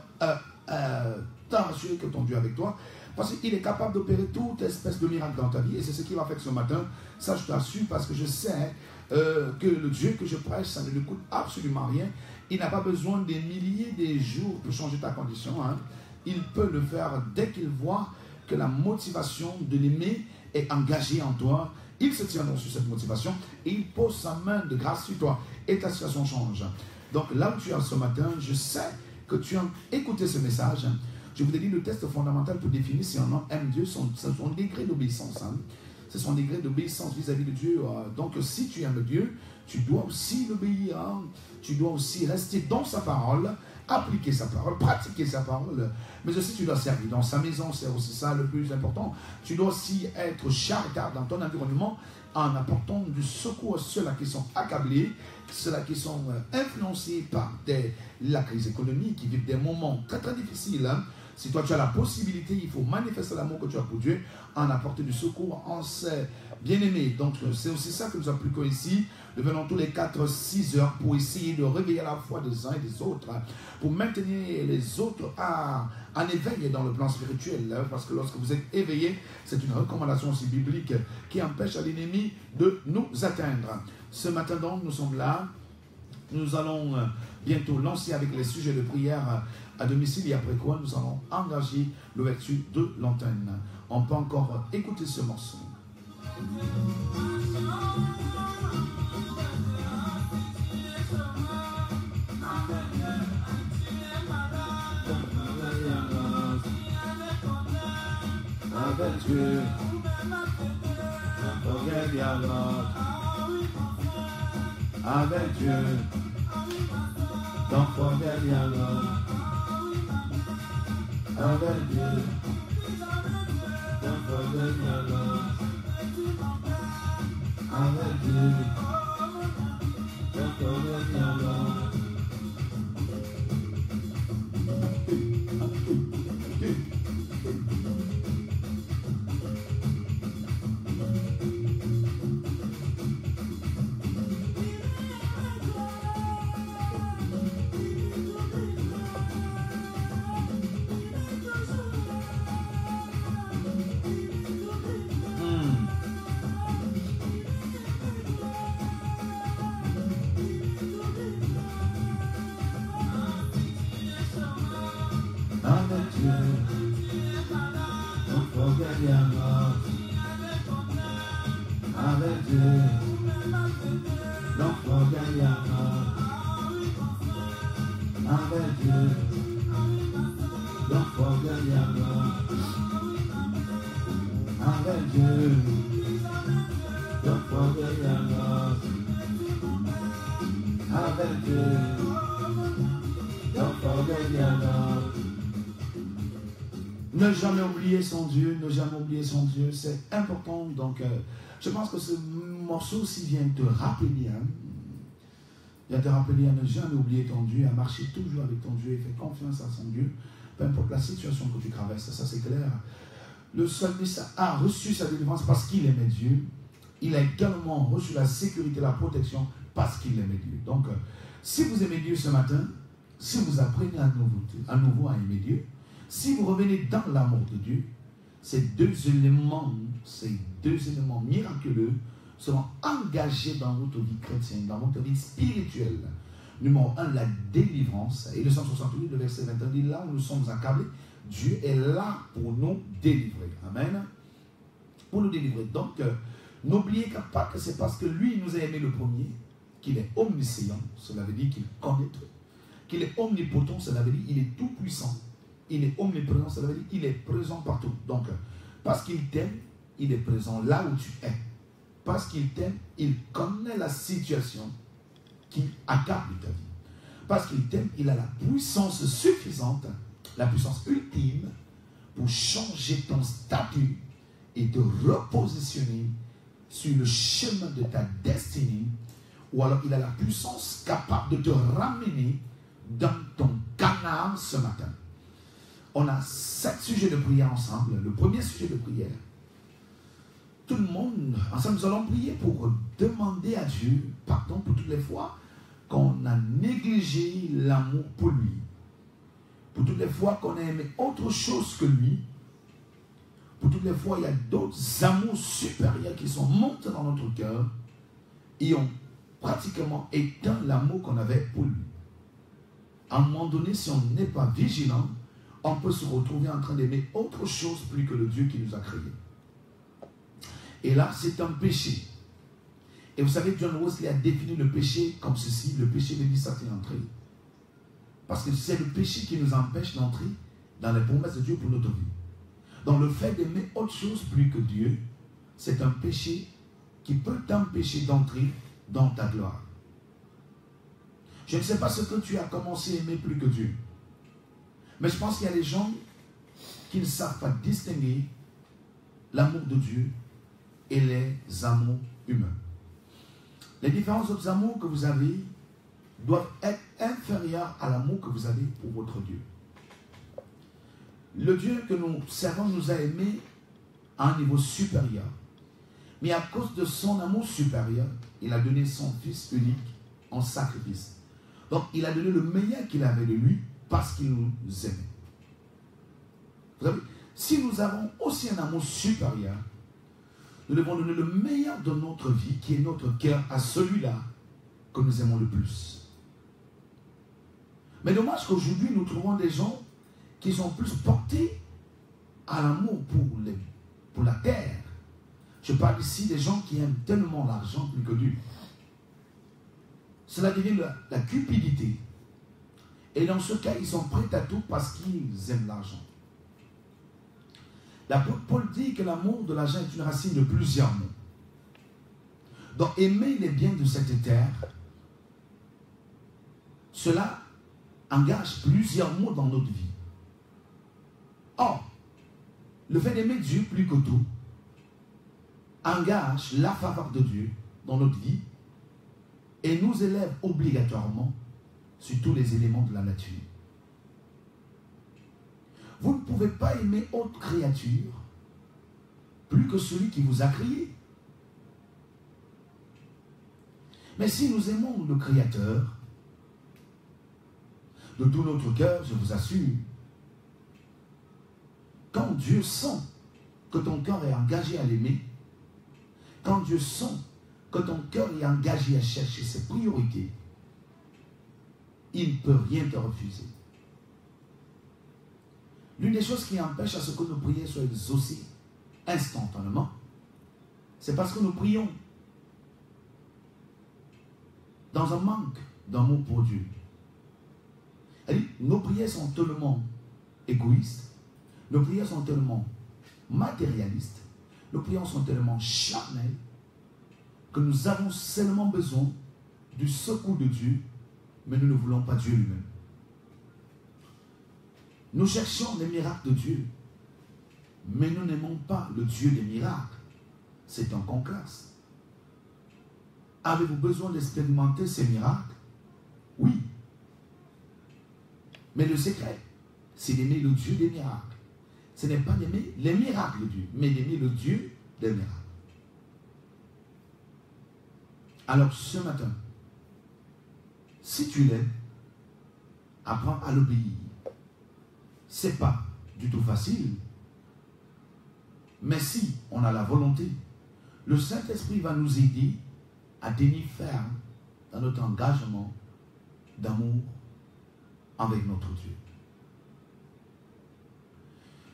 t'assurer que ton Dieu est avec toi. Parce qu'il est capable d'opérer toute espèce de miracle dans ta vie. Et c'est ce qu'il va faire ce matin. Ça, je t'assure, parce que je sais que le Dieu que je prêche, ça ne lui coûte absolument rien. Il n'a pas besoin des milliers de jours pour changer ta condition. Hein. Il peut le faire dès qu'il voit que la motivation de l'aimer est engagée en toi. Il se tient donc sur cette motivation et il pose sa main de grâce sur toi et ta situation change. Donc là où tu es ce matin, je sais que tu as écouté ce message. Je vous ai dit le test fondamental pour définir si un homme aime Dieu, son degré d'obéissance. Hein. C'est son degré d'obéissance vis-à-vis de Dieu. Donc si tu aimes Dieu, tu dois aussi l'obéir. Hein. Tu dois aussi rester dans sa parole, appliquer sa parole, pratiquer sa parole. Mais aussi tu dois servir dans sa maison, c'est aussi ça le plus important. Tu dois aussi être charitable dans ton environnement en apportant du secours à ceux-là qui sont accablés, ceux-là qui sont influencés par la crise économique, qui vivent des moments très très difficiles. Hein. Si toi tu as la possibilité, il faut manifester l'amour que tu as pour Dieu en apporter du secours en ses bien-aimés. Donc c'est aussi ça que nous appliquons ici. Nous venons tous les 4-6 heures pour essayer de réveiller la foi des uns et des autres, pour maintenir les autres en éveil dans le plan spirituel. Parce que lorsque vous êtes éveillé, c'est une recommandation aussi biblique qui empêche à l'ennemi de nous atteindre. Ce matin donc, nous sommes là. Nous allons bientôt lancer avec les sujets de prière à domicile et après quoi nous allons engager l'ouverture de l'antenne. On peut encore écouter ce morceau. Avec Dieu, forget your Lord. Avec Dieu, don't forget your Lord. Avec Dieu, don't forget your Lord. Avec Dieu, don't forget your Lord. Ne jamais oublier son Dieu, ne jamais oublier son Dieu, c'est important. Donc, je pense que ce morceau aussi vient te rappeler, hein, vient te rappeler à ne jamais oublier ton Dieu, à marcher toujours avec ton Dieu et faire confiance à son Dieu, peu importe la situation que tu traverses, ça c'est clair. Le psalmiste a reçu sa délivrance parce qu'il aimait Dieu. Il a également reçu la sécurité, la protection parce qu'il aimait Dieu. Donc, si vous aimez Dieu ce matin, si vous apprenez à nouveau à aimer Dieu, si vous revenez dans l'amour de Dieu, ces deux éléments miraculeux seront engagés dans votre vie chrétienne, dans votre vie spirituelle. Numéro 1, la délivrance. Et le 168, le verset 21 dit, là où nous sommes accablés, Dieu est là pour nous délivrer. Amen. Pour nous délivrer. Donc, n'oubliez pas que c'est parce que lui nous a aimé le premier, qu'il est omniscient, cela veut dire qu'il connaît tout. Qu'il est omnipotent, cela veut dire qu'il est tout puissant. Il est omniprésent, cela veut dire qu'il est présent partout. Donc, parce qu'il t'aime, il est présent là où tu es. Parce qu'il t'aime, il connaît la situation qui accable ta vie. Parce qu'il t'aime, il a la puissance suffisante, la puissance ultime pour changer ton statut et te repositionner sur le chemin de ta destinée. Ou alors il a la puissance capable de te ramener dans ton canard ce matin. On a 7 sujets de prière ensemble. Le premier sujet de prière, tout le monde, ensemble, nous allons prier pour demander à Dieu pardon pour toutes les fois qu'on a négligé l'amour pour lui. Pour toutes les fois qu'on a aimé autre chose que lui. Pour toutes les fois, il y a d'autres amours supérieurs qui sont montés dans notre cœur et ont pratiquement éteint l'amour qu'on avait pour lui. À un moment donné, si on n'est pas vigilant, on peut se retrouver en train d'aimer autre chose plus que le Dieu qui nous a créés. Et là, c'est un péché. Et vous savez, John Wesley a défini le péché comme ceci. Le péché veut dire ça, c'est entrer. Parce que c'est le péché qui nous empêche d'entrer dans les promesses de Dieu pour notre vie. Donc le fait d'aimer autre chose plus que Dieu, c'est un péché qui peut t'empêcher d'entrer dans ta gloire. Je ne sais pas ce que tu as commencé à aimer plus que Dieu. Mais je pense qu'il y a des gens qui ne savent pas distinguer l'amour de Dieu et les amours humains. Les différents autres amours que vous avez doivent être inférieurs à l'amour que vous avez pour votre Dieu. Le Dieu que nous servons nous a aimés à un niveau supérieur. Mais à cause de son amour supérieur, il a donné son Fils unique en sacrifice. Donc il a donné le meilleur qu'il avait de lui parce qu'il nous aimait. Vous savez, si nous avons aussi un amour supérieur, nous devons donner le meilleur de notre vie, qui est notre cœur, à celui-là que nous aimons le plus. Mais dommage qu'aujourd'hui, nous trouvons des gens qui sont plus portés à l'amour pour la terre. Je parle ici des gens qui aiment tellement l'argent plus que Dieu. Cela devient la cupidité. Et dans ce cas, ils sont prêts à tout parce qu'ils aiment l'argent. L'apôtre Paul dit que l'amour de l'argent est une racine de plusieurs mots. Donc aimer les biens de cette terre, cela engage plusieurs mots dans notre vie. Or, le fait d'aimer Dieu plus que tout engage la faveur de Dieu dans notre vie et nous élève obligatoirement sur tous les éléments de la nature. Vous ne pouvez pas aimer autre créature plus que celui qui vous a créé. Mais si nous aimons le Créateur de tout notre cœur, je vous assure, quand Dieu sent que ton cœur est engagé à l'aimer, quand Dieu sent que ton cœur est engagé à chercher ses priorités, il ne peut rien te refuser. L'une des choses qui empêche à ce que nos prières soient exaucées instantanément, c'est parce que nous prions dans un manque d'amour pour Dieu. Nos prières sont tellement égoïstes, nos prières sont tellement matérialistes, nos prières sont tellement charnelles que nous avons seulement besoin du secours de Dieu, mais nous ne voulons pas Dieu lui-même. Nous cherchons les miracles de Dieu, mais nous n'aimons pas le Dieu des miracles. C'est un contraste. Avez-vous besoin d'expérimenter ces miracles? Oui. Mais le secret, c'est d'aimer le Dieu des miracles. Ce n'est pas d'aimer les miracles de Dieu, mais d'aimer le Dieu des miracles. Alors ce matin, si tu l'aimes, apprends à l'obéir. Ce n'est pas du tout facile. Mais si on a la volonté, le Saint-Esprit va nous aider à tenir ferme dans notre engagement d'amour avec notre Dieu.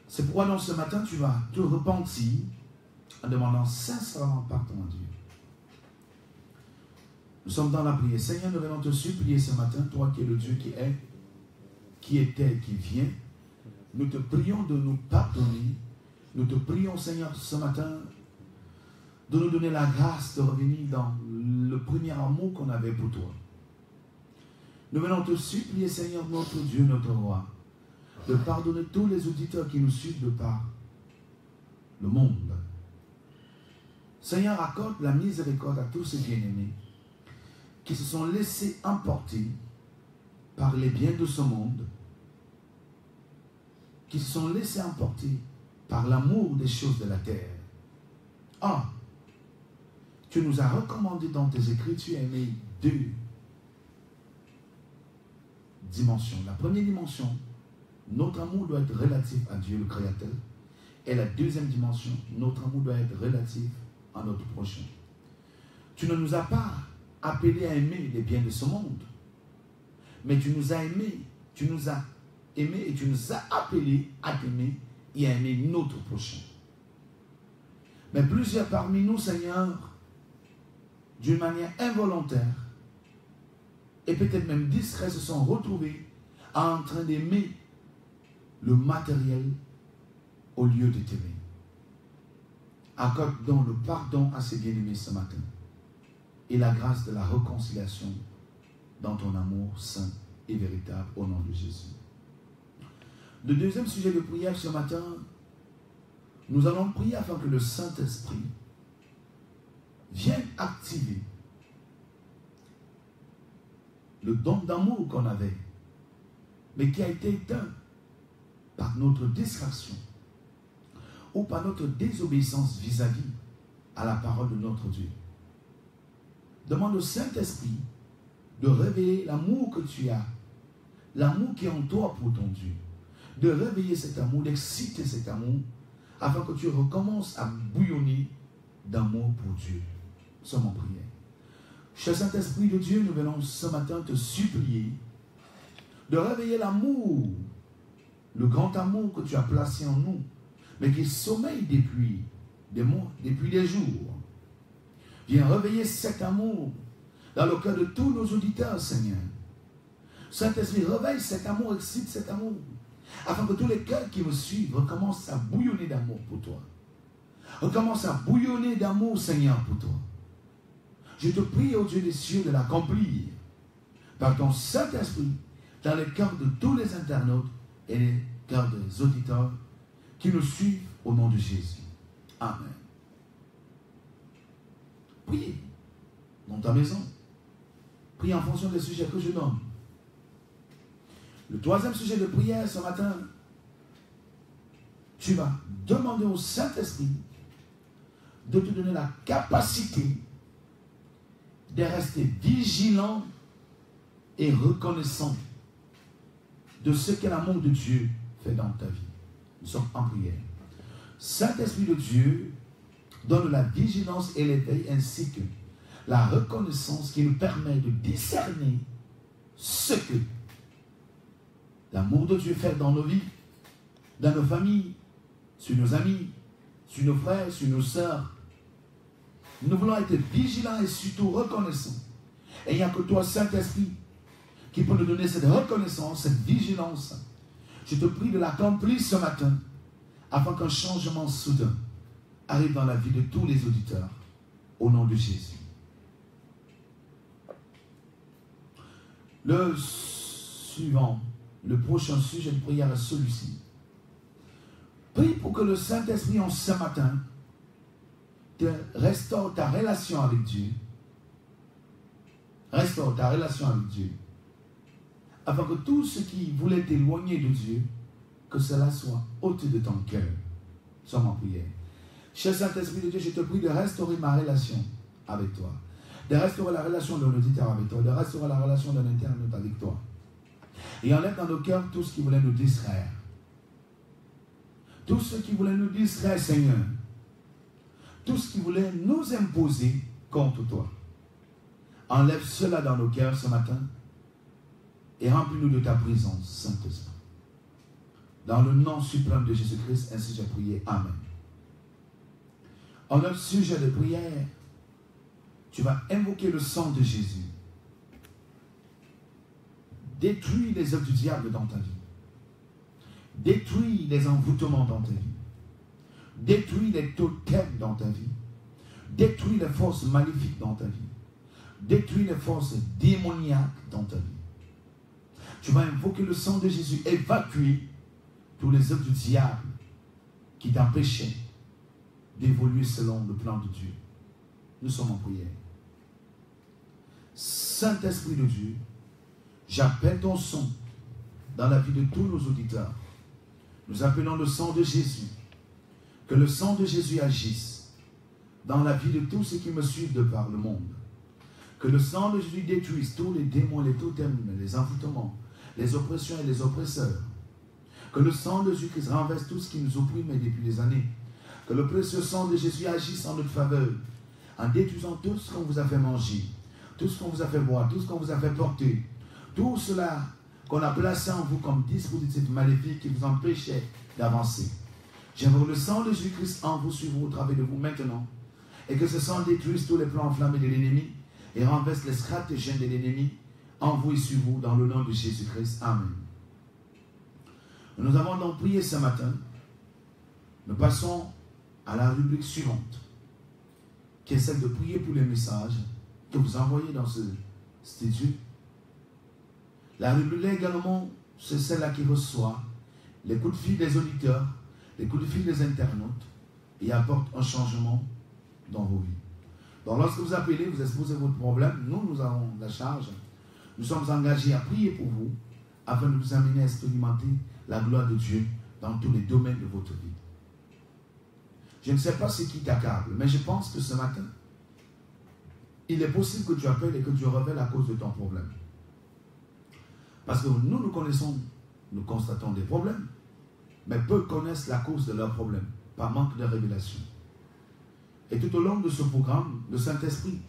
C'est pourquoi dans ce matin, tu vas te repentir en demandant sincèrement pardon à Dieu. Nous sommes dans la prière. Seigneur, nous venons te supplier ce matin, toi qui es le Dieu qui est, qui était, qui vient. Nous te prions de nous pardonner. Nous te prions, Seigneur, ce matin, de nous donner la grâce de revenir dans le premier amour qu'on avait pour toi. Nous venons te supplier, Seigneur, notre Dieu, notre roi, de pardonner tous les auditeurs qui nous suivent de par le monde. Seigneur, accorde la miséricorde à tous ces bien-aimés qui se sont laissés emporter par les biens de ce monde, qui se sont laissés emporter par l'amour des choses de la terre. Ah, tu nous as recommandé dans tes Écritures aimer deux dimensions. La première dimension, notre amour doit être relatif à Dieu le Créateur. Et la deuxième dimension, notre amour doit être relatif à notre prochain. Tu ne nous as pas appelés à aimer les biens de ce monde, mais tu nous as aimés et tu nous as appelés à t'aimer et à aimer notre prochain. Mais plusieurs parmi nous, Seigneur, d'une manière involontaire et peut-être même discrète, se sont retrouvés en train d'aimer le matériel au lieu de t'aimer. Accorde donc le pardon à ses bien-aimés ce matin et la grâce de la réconciliation dans ton amour saint et véritable au nom de Jésus. Le deuxième sujet de prière ce matin, nous allons prier afin que le Saint-Esprit vienne activer le don d'amour qu'on avait, mais qui a été éteint par notre distraction ou par notre désobéissance vis-à-vis à la parole de notre Dieu. Demande au Saint-Esprit de révéler l'amour que tu as, l'amour qui est en toi pour ton Dieu, de réveiller cet amour, d'exciter cet amour, afin que tu recommences à bouillonner d'amour pour Dieu. Nous sommes en prière. Cher Saint-Esprit de Dieu, nous venons ce matin te supplier de réveiller l'amour, le grand amour que tu as placé en nous, mais qui sommeille depuis des mois, depuis des jours. Viens réveiller cet amour dans le cœur de tous nos auditeurs, Seigneur. Saint-Esprit, réveille cet amour, excite cet amour, afin que tous les cœurs qui me suivent recommencent à bouillonner d'amour pour toi. Recommence à bouillonner d'amour, Seigneur, pour toi. Je te prie, ô Dieu des cieux, de l'accomplir par ton Saint-Esprit dans les cœurs de tous les internautes et les cœurs des auditeurs qui nous suivent au nom de Jésus. Amen. Priez dans ta maison. Prie en fonction des sujets que je donne. Le troisième sujet de prière ce matin, tu vas demander au Saint-Esprit de te donner la capacité de rester vigilant et reconnaissant de ce que l'amour de Dieu fait dans ta vie. Nous sommes en prière. Saint-Esprit de Dieu, donne la vigilance et l'éveil ainsi que la reconnaissance qui nous permet de discerner ce que l'amour de Dieu fait dans nos vies, dans nos familles, sur nos amis, sur nos frères, sur nos sœurs. Nous voulons être vigilants et surtout reconnaissants. Et il n'y a que toi, Saint-Esprit, qui peut nous donner cette reconnaissance, cette vigilance. Je te prie de l'accomplir ce matin, afin qu'un changement soudain arrive dans la vie de tous les auditeurs, au nom de Jésus. Le suivant, le prochain sujet de prière est celui-ci. Prie pour que le Saint-Esprit en ce matin te restaure ta relation avec Dieu. Restaure ta relation avec Dieu. Afin que tout ce qui voulait t'éloigner de Dieu, que cela soit ôté de ton cœur. Sommes en prière. Cher Saint-Esprit de Dieu, je te prie de restaurer ma relation avec toi. De restaurer la relation d'un auditeur avec toi. De restaurer la relation d'un internaute avec toi. Et enlève dans nos cœurs tout ce qui voulait nous distraire. Tout ce qui voulait nous distraire, Seigneur. Tout ce qui voulait nous imposer contre toi. Enlève cela dans nos cœurs ce matin et remplis-nous de ta présence, Saint-Esprit. Dans le nom suprême de Jésus-Christ, ainsi j'ai prié. Amen. En notre sujet de prière, tu vas invoquer le sang de Jésus. Détruis les œuvres du diable dans ta vie. Détruis les envoûtements dans ta vie. Détruis les totems dans ta vie. Détruis les forces maléfiques dans ta vie. Détruis les forces démoniaques dans ta vie. Tu vas invoquer le sang de Jésus, évacuer tous les œuvres du diable qui t'empêchaient d'évoluer selon le plan de Dieu. Nous sommes en prière. Saint-Esprit de Dieu, j'appelle ton sang dans la vie de tous nos auditeurs. Nous appelons le sang de Jésus. Que le sang de Jésus agisse dans la vie de tous ceux qui me suivent de par le monde. Que le sang de Jésus détruise tous les démons, les totems, les envoûtements, les oppressions et les oppresseurs. Que le sang de Jésus-Christ renverse tout ce qui nous opprime depuis des années. Que le précieux sang de Jésus agisse en notre faveur, en détruisant tout ce qu'on vous a fait manger, tout ce qu'on vous a fait boire, tout ce qu'on vous a fait porter, tout cela qu'on a placé en vous comme dispositif maléfique qui vous empêchait d'avancer. J'aimerais le sang de Jésus-Christ en vous suivre au travers de vous maintenant, et que ce sang détruise tous les plans enflammés de l'ennemi et renverse les stratagèmes de l'ennemi en vous et sur vous, dans le nom de Jésus-Christ. Amen. Nous avons donc prié ce matin. Nous passons à la rubrique suivante, qui est celle de prier pour les messages que vous envoyez dans ce studio. La rubrique également, c'est celle-là qui reçoit les coups de fil des auditeurs, les coups de fil des internautes et apporte un changement dans vos vies. Donc lorsque vous appelez, vous exposez votre problème, nous avons la charge. Nous sommes engagés à prier pour vous afin de vous amener à expérimenter la gloire de Dieu dans tous les domaines de votre vie. Je ne sais pas ce qui t'accable, mais je pense que ce matin, il est possible que tu appelles et que tu révèles la cause de ton problème. Parce que nous connaissons, nous constatons des problèmes, mais peu connaissent la cause de leurs problèmes, par manque de révélation. Et tout au long de ce programme, le Saint-Esprit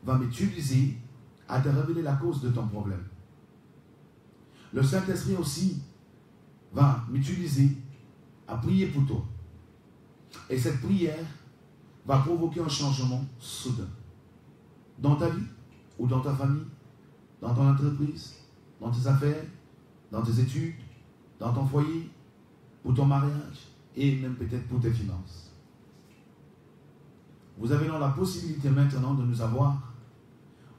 va m'utiliser à te révéler la cause de ton problème. Le Saint-Esprit aussi va m'utiliser à prier pour toi. Et cette prière va provoquer un changement soudain. Dans ta vie, ou dans ta famille, dans ton entreprise, dans tes affaires, dans tes études, dans ton foyer, pour ton mariage, et même peut-être pour tes finances. Vous avez donc la possibilité maintenant de nous avoir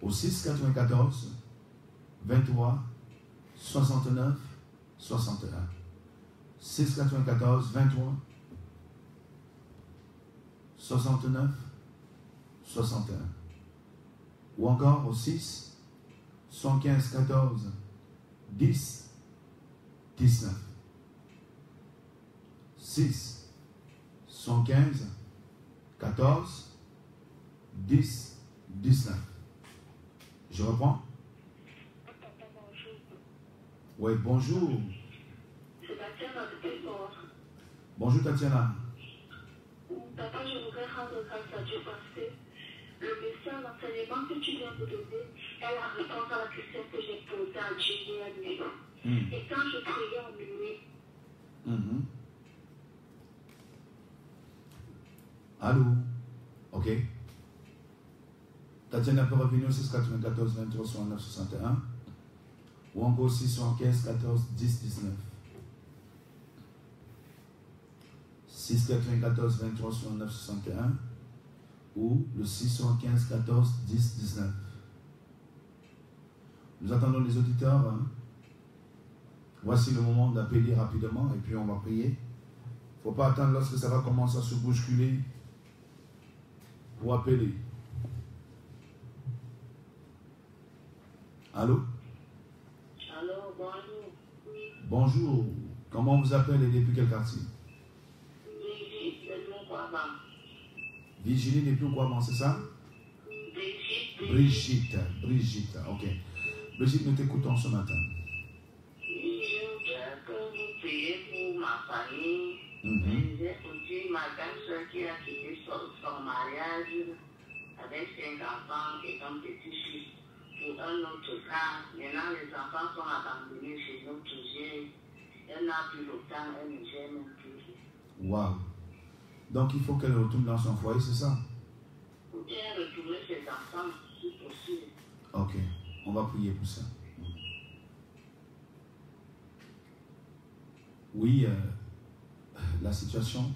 au 6 94 23 69 61. 6 94 23 69 61. Ou encore au 6 115 14 10 19. 6 115 14 10 19. Je reprends. Oui, bonjour. C'est Tatiana de Belfort. Bonjour Tatiana. Papa, je voudrais rendre grâce à Dieu parce que le message d'enseignement que tu viens de donner est la réponse à la question que j'ai posée à Dieu hier nuit. Et quand je priais en nuit. Allô? Ok. Tatiana peut revenir au 6 94 23 69 61 ou encore 6 75 14 10 19. 6 94 23 69 61 ou le 615 14 10 19. Nous attendons les auditeurs. Hein? Voici le moment d'appeler rapidement et puis on va prier. Il ne faut pas attendre lorsque ça va commencer à se bousculer pour appeler. Allô? Allô, bonjour. Bonjour. Comment on vous appelle et depuis quel quartier? Brigitte, depuis Ouaban. Virginie depuis Ouaban, c'est ça? Brigitte, ok. Brigitte, nous t'écoutons ce matin. Je voudrais que vous priez pour ma famille. J'ai aussi ma grande-soeur qui a quitté son mariage avec 5 enfants et un petit-fils. Pour un autre cas, maintenant les enfants sont abandonnés chez nous toujours. Elle n'a plus le temps, elle ne gère même plus. Waouh. Donc il faut qu'elle retourne dans son foyer, c'est ça? Ou bien retourner ses enfants, si possible. Ok, on va prier pour ça. Oui, la situation,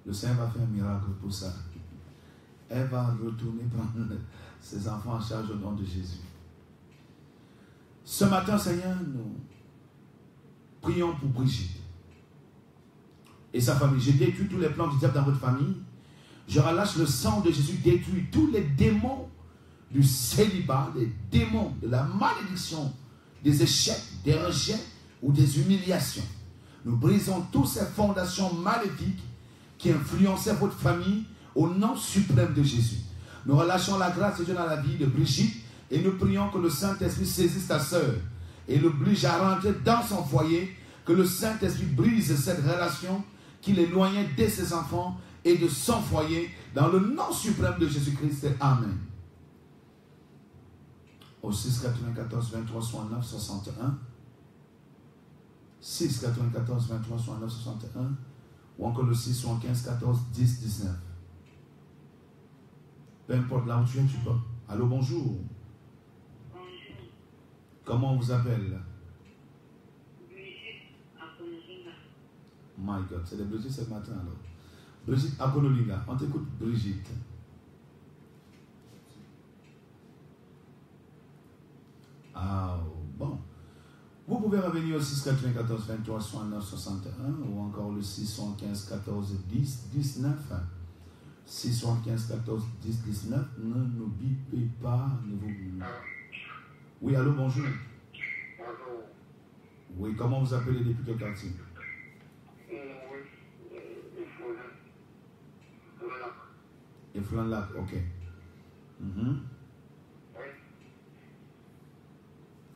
le Seigneur va faire un miracle pour ça. Elle va retourner prendre ses enfants en charge au nom de Jésus. Ce matin, Seigneur, nous prions pour Brigitte et sa famille. Je détruis tous les plans du diable dans votre famille. Je relâche le sang de Jésus, détruit tous les démons du célibat, les démons de la malédiction, des échecs, des rejets ou des humiliations. Nous brisons toutes ces fondations maléfiques qui influençaient votre famille au nom suprême de Jésus. Nous relâchons la grâce de Dieu dans la vie de Brigitte et nous prions que le Saint-Esprit saisisse ta sœur et l'oblige à rentrer dans son foyer, que le Saint-Esprit brise cette relation qui l'éloignait de ses enfants et de son foyer dans le nom suprême de Jésus-Christ. Amen. Au 6 94 23 69 61 6 94 23 69 61 ou encore le 6 75 14 10 19. Peu importe là où tu es, tu peux. Allô, bonjour. Bonjour. Comment on vous appelle? Brigitte, à Conakry. My God, c'est de Brigitte ce matin alors. Brigitte Akonolinga, on t'écoute Brigitte. Ah, bon. Vous pouvez revenir au 694 23 69 61 ou encore le 615 14 10 19. 615 14 10 19. Ne nous bipez pas. Ne vous... Oui, allô, bonjour. Bonjour. Oui, comment vous appelez depuis quel quartier? Et Flanlac, ok.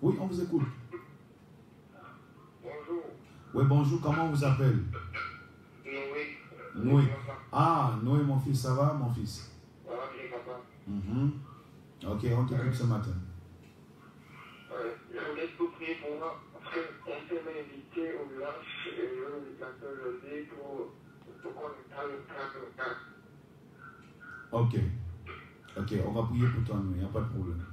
Oui, on vous écoute. Bonjour. Oui, bonjour, comment on vous appelle? Noé. Noé. Ah, Noé, mon fils, ça va, mon fils? Ça va bien, papa. Ok, on t'écoute ce matin. Je voulais vous prier pour moi, parce qu'on s'est invité au village et je vous invite aujourd'hui pour qu'on parle de temps. Ok. Ok, on va prier pour toi, Noé, il n'y a pas de problème.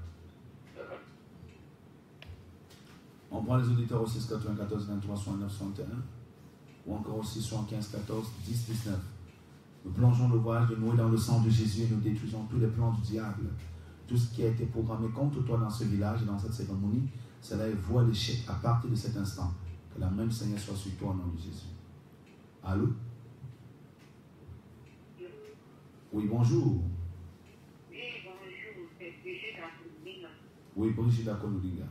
On prend les auditeurs au 6 94 23 69 61 ou encore au 6 75 14 10 19. Nous plongeons le voyage de Noé dans le sang de Jésus et nous détruisons tous les plans du diable. Tout ce qui a été programmé contre toi dans ce village et dans cette cérémonie, cela est voie l'échec à partir de cet instant. Que la main du Seigneur soit sur toi au nom de Jésus. Allô? Oui, bonjour. Oui, bonjour, c'est Brigitte Akonolinga. Oui, Brigitte Akonolinga.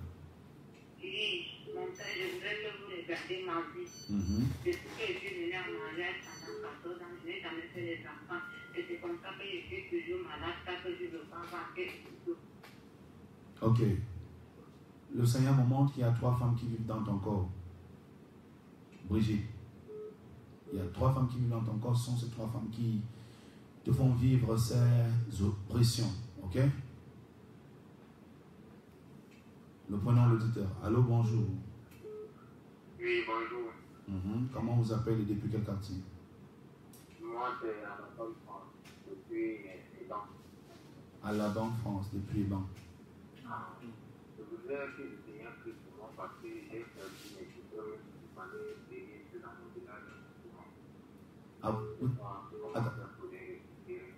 Oui, mon père, je voudrais que vous regardiez ma vie. Depuis que je suis venue en mariage pendant 14 ans, je n'ai jamais fait les enfants. Et c'est comme ça que je suis toujours malade, parce que je ne veux pas avoir quelque chose. Ok. Le Seigneur me montre qu'il y a 3 femmes qui vivent dans ton corps. Brigitte, il y a 3 femmes qui vivent dans ton corps. Ce sont ces 3 femmes qui te font vivre ces oppressions. Ok? Nous prenons l'auditeur. Allô, bonjour. Oui, bonjour. Comment vous appelez et depuis quel quartier? Moi, c'est à la Banque France, depuis Eban. À la Banque France, depuis Eban. Je voudrais que le Seigneur prie pour moi parce que j'ai perdu mes diplômes du palais de dans mon village.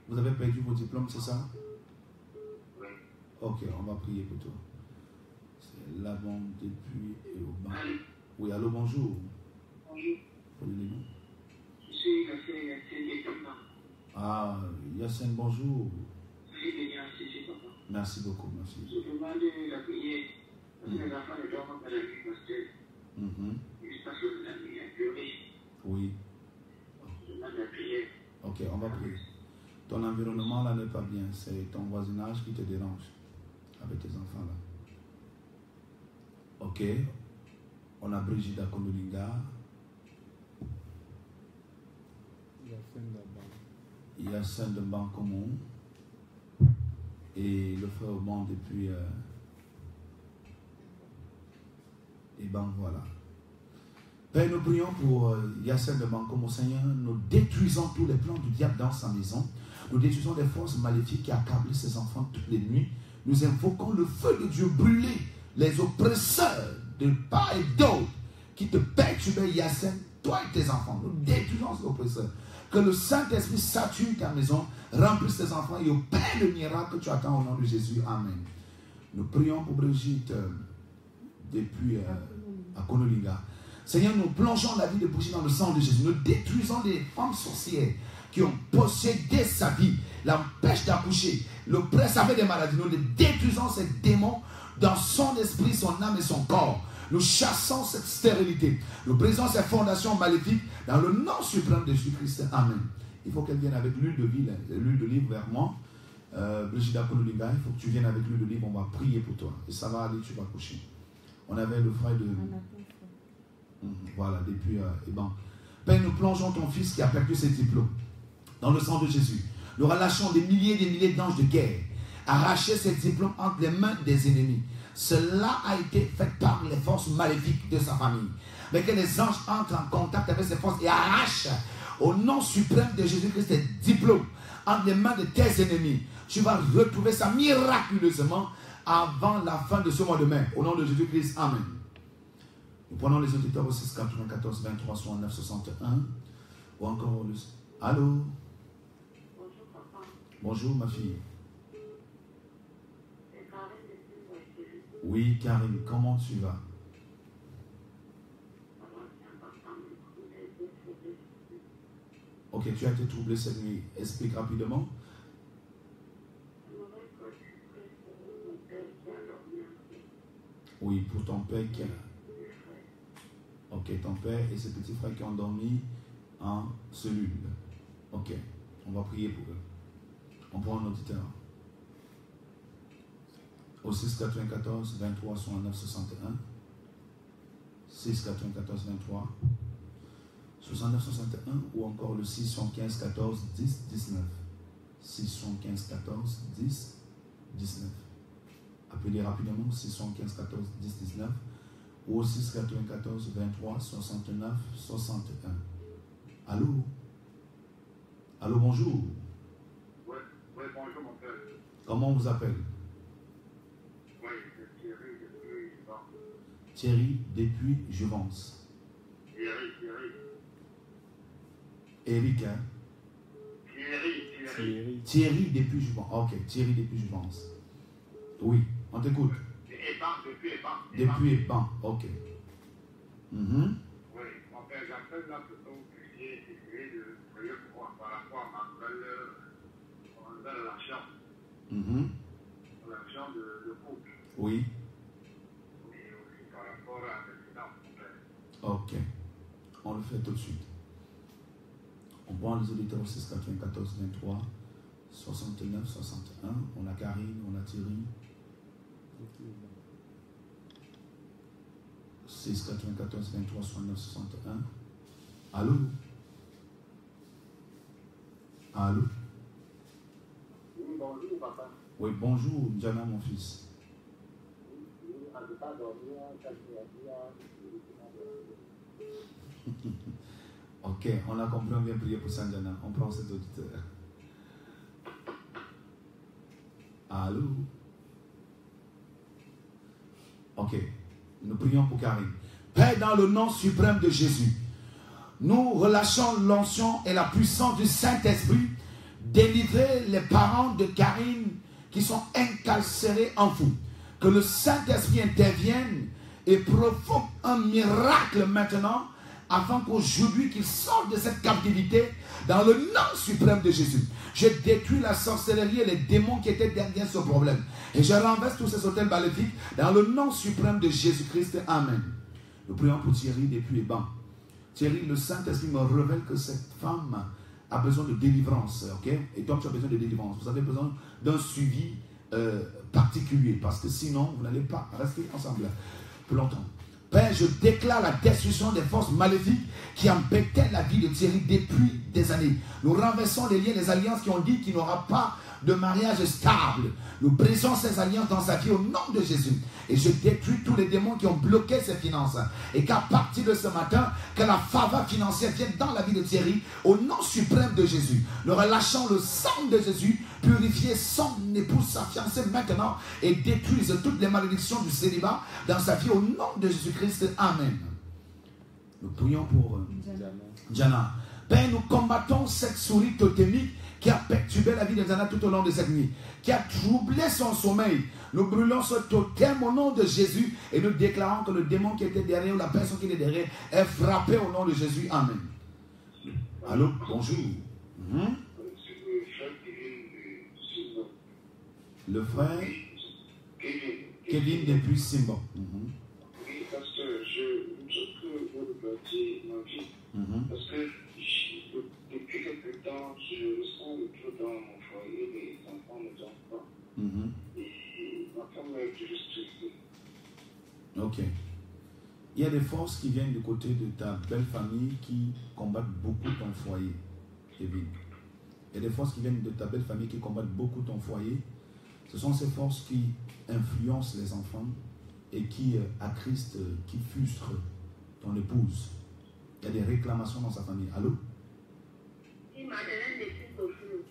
Vous avez perdu vos diplômes, c'est ça? Oui. Ok, on va prier pour toi. C'est la Banque depuis Eban. Oui, allô, bonjour. Oui. Prenez-les-nous. Je suis Yassine Yekamba. Ah, Yassine, bonjour. Je suis venu assister, papa. Merci beaucoup, merci. Je demande la prière parce que les enfants ne dorment pas la nuit parce que ils passent la nuit à pleurer. Oui. Je demande la prière. Ok, on va prier. Ton environnement là n'est pas bien, c'est ton voisinage qui te dérange avec tes enfants là. Ok, on a Brigitte Akonolinga. Yassine de Bankomon et le frère Oban depuis et ben voilà. Père, nous prions pour Yassine de Bankomon, Seigneur, nous détruisons tous les plans du diable dans sa maison, nous détruisons les forces maléfiques qui accablent ses enfants toutes les nuits, nous invoquons le feu de Dieu brûler les oppresseurs de part et d'autre qui te perturbent, Yassine, toi et tes enfants, nous détruisons ces oppresseurs. Que le Saint-Esprit sature ta maison, remplisse tes enfants et opère le miracle que tu attends au nom de Jésus. Amen. Nous prions pour Brigitte depuis Akonolinga. Seigneur, nous plongeons la vie de Brigitte dans le sang de Jésus. Nous détruisons les femmes sorcières qui ont possédé sa vie, l'empêchent d'accoucher, l'oppressent avec des maladies. Nous les détruisons ces démons dans son esprit, son âme et son corps. Nous chassons cette stérilité. Nous brisons ces fondations maléfiques dans le nom suprême de Jésus-Christ. Amen. Il faut qu'elle vienne avec l'huile d'olive vers moi. Brigitte Akonolinga, il faut que tu viennes avec l'huile d'olive. On va prier pour toi. Et ça va aller, tu vas coucher. On avait le frère de... Voilà, depuis Eban. Père, nous plongeons ton fils qui a perdu ses diplômes dans le sang de Jésus. Nous relâchons des milliers d'anges de guerre. Arracher ses diplômes entre les mains des ennemis. Cela a été fait par les forces maléfiques de sa famille. Mais que les anges entrent en contact avec ces forces et arrachent au nom suprême de Jésus-Christ tes diplômes entre les mains de tes ennemis. Tu vas retrouver ça miraculeusement avant la fin de ce mois de mai. Au nom de Jésus-Christ, amen. Nous prenons les auditeurs au 6 94 23 69 61. Ou encore le... Allô? Bonjour, papa. Bonjour, ma fille. C'est Karine depuis Voiture. Oui, Karine, comment tu vas? Ok, tu as été troublé cette nuit. Explique rapidement. Oui, pour ton père qui a... Ok, ton père et ses petits frères qui ont dormi en cellule. Ok, on va prier pour eux. On prend un auditeur. Au 6 94 23 69 61. 6 94 23 69 61 ou encore le 615 14 10 19. 615 14 10 19. Appelez rapidement 615 14 10 19 ou au 6 94 23 69 61. Allô? Allô, bonjour. Oui, bonjour mon père. Comment on vous appelle? Oui, c'est Thierry depuis Juvence. Thierry depuis Juvence. Thierry. Eric, hein? Thierry depuis Juvence. Ok, Thierry depuis Juvence. Oui, on t'écoute. Depuis Epan, ok. Oui, mon père, j'appelle là plutôt pour essayer de prier pour moi par rapport à ma nouvelle relation. Relation de couple. Oui. Et aussi par rapport à mes finances, mon père. Ok, on le fait tout de suite. On prend les auditeurs au 6 94 23 69 61. On a Karine, on a Thierry. 6 94 23 69 61. Allô? Allô? Oui, bonjour papa. Oui, bonjour, Njana, mon fils. Oui, on ne peut pas dormir quand il y a Ok, on a compris, on vient prier pour Sanjana. On prend cet auditeur. Allô? Ok, nous prions pour Karine. Père, dans le nom suprême de Jésus, nous relâchons l'onction et la puissance du Saint-Esprit. Délivrez les parents de Karine qui sont incarcérés en vous. Que le Saint-Esprit intervienne et provoque un miracle maintenant, afin qu'aujourd'hui qu'ils sortent de cette captivité dans le nom suprême de Jésus. Je détruis la sorcellerie et les démons qui étaient derrière ce problème. Et je renverse tous ces hôtels maléfiques dans le nom suprême de Jésus-Christ. Amen. Nous prions pour Thierry depuis Eban. Thierry, le Saint-Esprit me révèle que cette femme a besoin de délivrance. Ok? Et toi, tu as besoin de délivrance. Vous avez besoin d'un suivi particulier. Parce que sinon, vous n'allez pas rester ensemble plus longtemps. Père, je déclare la destruction des forces maléfiques qui embêtaient la vie de Thierry depuis des années. Nous renversons les liens, les alliances qui ont dit qu'il n'aura pas de mariage stable. Nous brisons ces alliances dans sa vie au nom de Jésus. Et je détruis tous les démons qui ont bloqué ses finances. Et qu'à partir de ce matin, que la faveur financière vienne dans la vie de Thierry au nom suprême de Jésus. Nous relâchons le sang de Jésus, purifier son épouse, sa fiancée maintenant et détruise toutes les malédictions du célibat dans sa vie au nom de Jésus-Christ. Amen. Nous prions pour Jana. Père, nous combattons cette souris totémique qui a perturbé la vie de Jana tout au long de cette nuit, qui a troublé son sommeil. Nous brûlons ce totem au nom de Jésus et nous déclarons que le démon qui était derrière ou la personne qui était derrière est frappé au nom de Jésus. Amen. Allô, bonjour. Le frère Kevin depuis Simba. Oui, parce que je veux dire ma vie. Parce que depuis quelque temps, je ressens le trou dans mon foyer, les enfants ne dorment pas. Et ma femme est toujours stressée. Ok. Il y a des forces qui viennent du côté de ta belle famille qui combattent beaucoup ton foyer, Kevin. Il y a des forces qui viennent de ta belle famille qui combattent beaucoup ton foyer. Ce sont ces forces qui influencent les enfants et qui attristent, qui frustrent ton épouse. Il y a des réclamations dans sa famille. Allô? Oui, Madeleine depuis Kofou.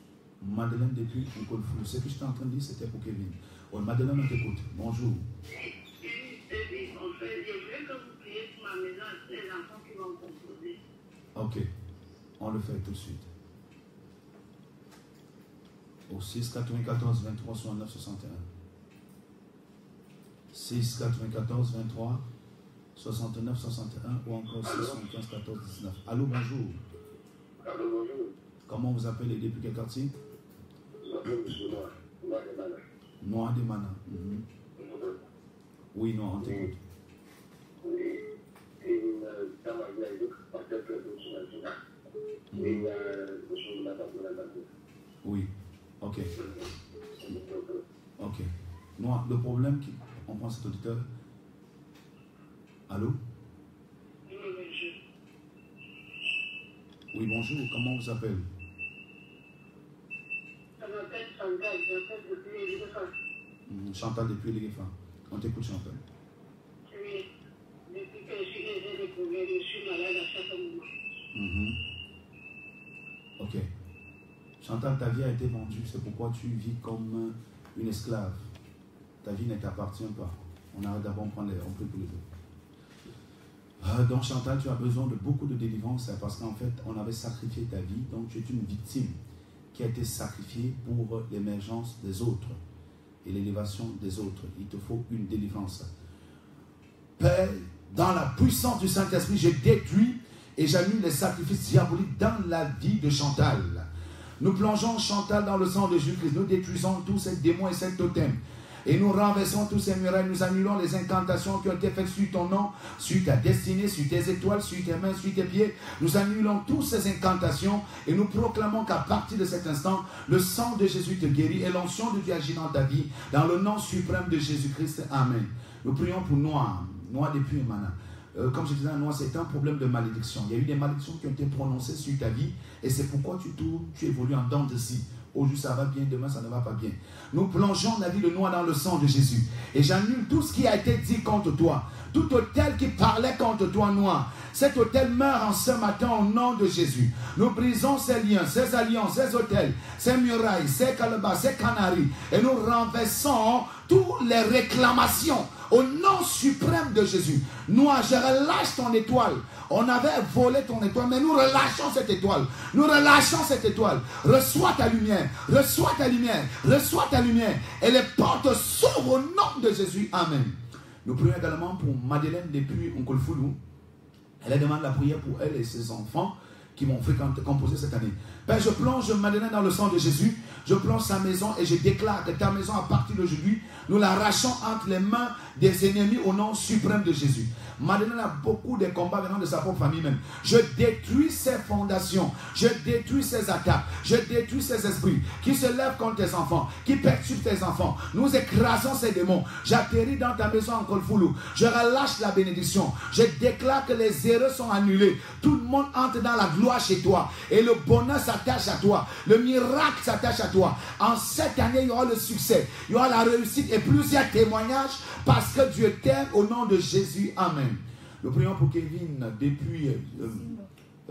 Madeleine depuis Kofou. Ce que je t'ai en train de dire, c'était pour Kevin. Oh, Madeleine, on t'écoute. Bonjour. Oui, en fait, je voulais que vous priez pour ma la maison, c'est les enfants qui vont composer. Ok, on le fait tout de suite. Au 6 94 23 69 61. 6 94 23 69 61 ou encore 6 75 14 19. Allô, bonjour. Allô, bonjour. Comment vous appelez depuis quel quartier? Je m'appelle M. Noir de Mana. Noir de Mana. Oui, Noir, on t'écoute. Oui. Et dans ma vie, il y a peut-être que je suis là. Et il y a des choses là-bas pour la base. Oui, ok. Ok. Noir, le problème, on prend cet auditeur. Allô? Oui, bonjour, comment vous appelez? Ça m'appelle Chantal, j'appelle depuis les Guéfins. Chantal depuis les Guéfins. On t'écoute, Chantal. Oui, depuis que j'ai des problèmes, je suis malade à chaque moment. Ok. Chantal, ta vie a été vendue, c'est pourquoi tu vis comme une esclave. Ta vie ne t'appartient pas. On arrête d'abord, on prie pour les deux. Donc Chantal, tu as besoin de beaucoup de délivrance parce qu'en fait, on avait sacrifié ta vie, donc tu es une victime qui a été sacrifiée pour l'émergence des autres et l'élévation des autres. Il te faut une délivrance. Père, dans la puissance du Saint-Esprit, je détruis et j'annule les sacrifices diaboliques dans la vie de Chantal. Nous plongeons Chantal dans le sang de Jésus-Christ. Nous détruisons tous ces démons et ces totems. Et nous renversons tous ces murailles, nous annulons les incantations qui ont été faites sur ton nom, sur ta destinée, sur tes étoiles, sur tes mains, sur tes pieds. Nous annulons toutes ces incantations et nous proclamons qu'à partir de cet instant, le sang de Jésus te guérit et l'onction de Dieu agit dans ta vie, dans le nom suprême de Jésus-Christ. Amen. Nous prions pour Noir depuis Mana. Comme je disais, Noir, c'est un problème de malédiction. Il y a eu des malédictions qui ont été prononcées sur ta vie et c'est pourquoi tu évolues en dents de scie. Aujourd'hui ça va bien, demain ça ne va pas bien. Nous plongeons la vie de Noir dans le sang de Jésus. Et j'annule tout ce qui a été dit contre toi. Tout hôtel qui parlait contre toi, Noir. Cet hôtel meurt en ce matin au nom de Jésus. Nous brisons ces liens, ces alliances, ces hôtels, ces murailles, ces calebas, ces canaries. Et nous renversons toutes les réclamations au nom suprême de Jésus. Noir, je relâche ton étoile. On avait volé ton étoile, mais nous relâchons cette étoile. Nous relâchons cette étoile. Reçois ta lumière. Reçois ta lumière. Reçois ta lumière. Et les portes s'ouvrent au nom de Jésus. Amen. Nous prions également pour Madeleine depuis Onkolfoulou. Elle demande la prière pour elle et ses enfants qui vont composer cette année. Père, je plonge Madeleine dans le sang de Jésus. Je plonge sa maison et je déclare que ta maison, à partir d'aujourd'hui, nous l'arrachons entre les mains des ennemis au nom suprême de Jésus. Madeleine a beaucoup de combats venant de sa propre famille même. Je détruis ses fondations. Je détruis ses attaques. Je détruis ses esprits qui se lèvent contre tes enfants, qui perturbent tes enfants. Nous écrasons ces démons. J'atterris dans ta maison en Kolfoulou. Je relâche la bénédiction. Je déclare que les erreurs sont annulées. Tout le monde entre dans la gloire chez toi. Et le bonheur s'attache à toi. Le miracle s'attache à toi. En cette année, il y aura le succès. Il y aura la réussite et plusieurs témoignages parce que Dieu t'aime au nom de Jésus. Amen. Nous prions pour Kevin depuis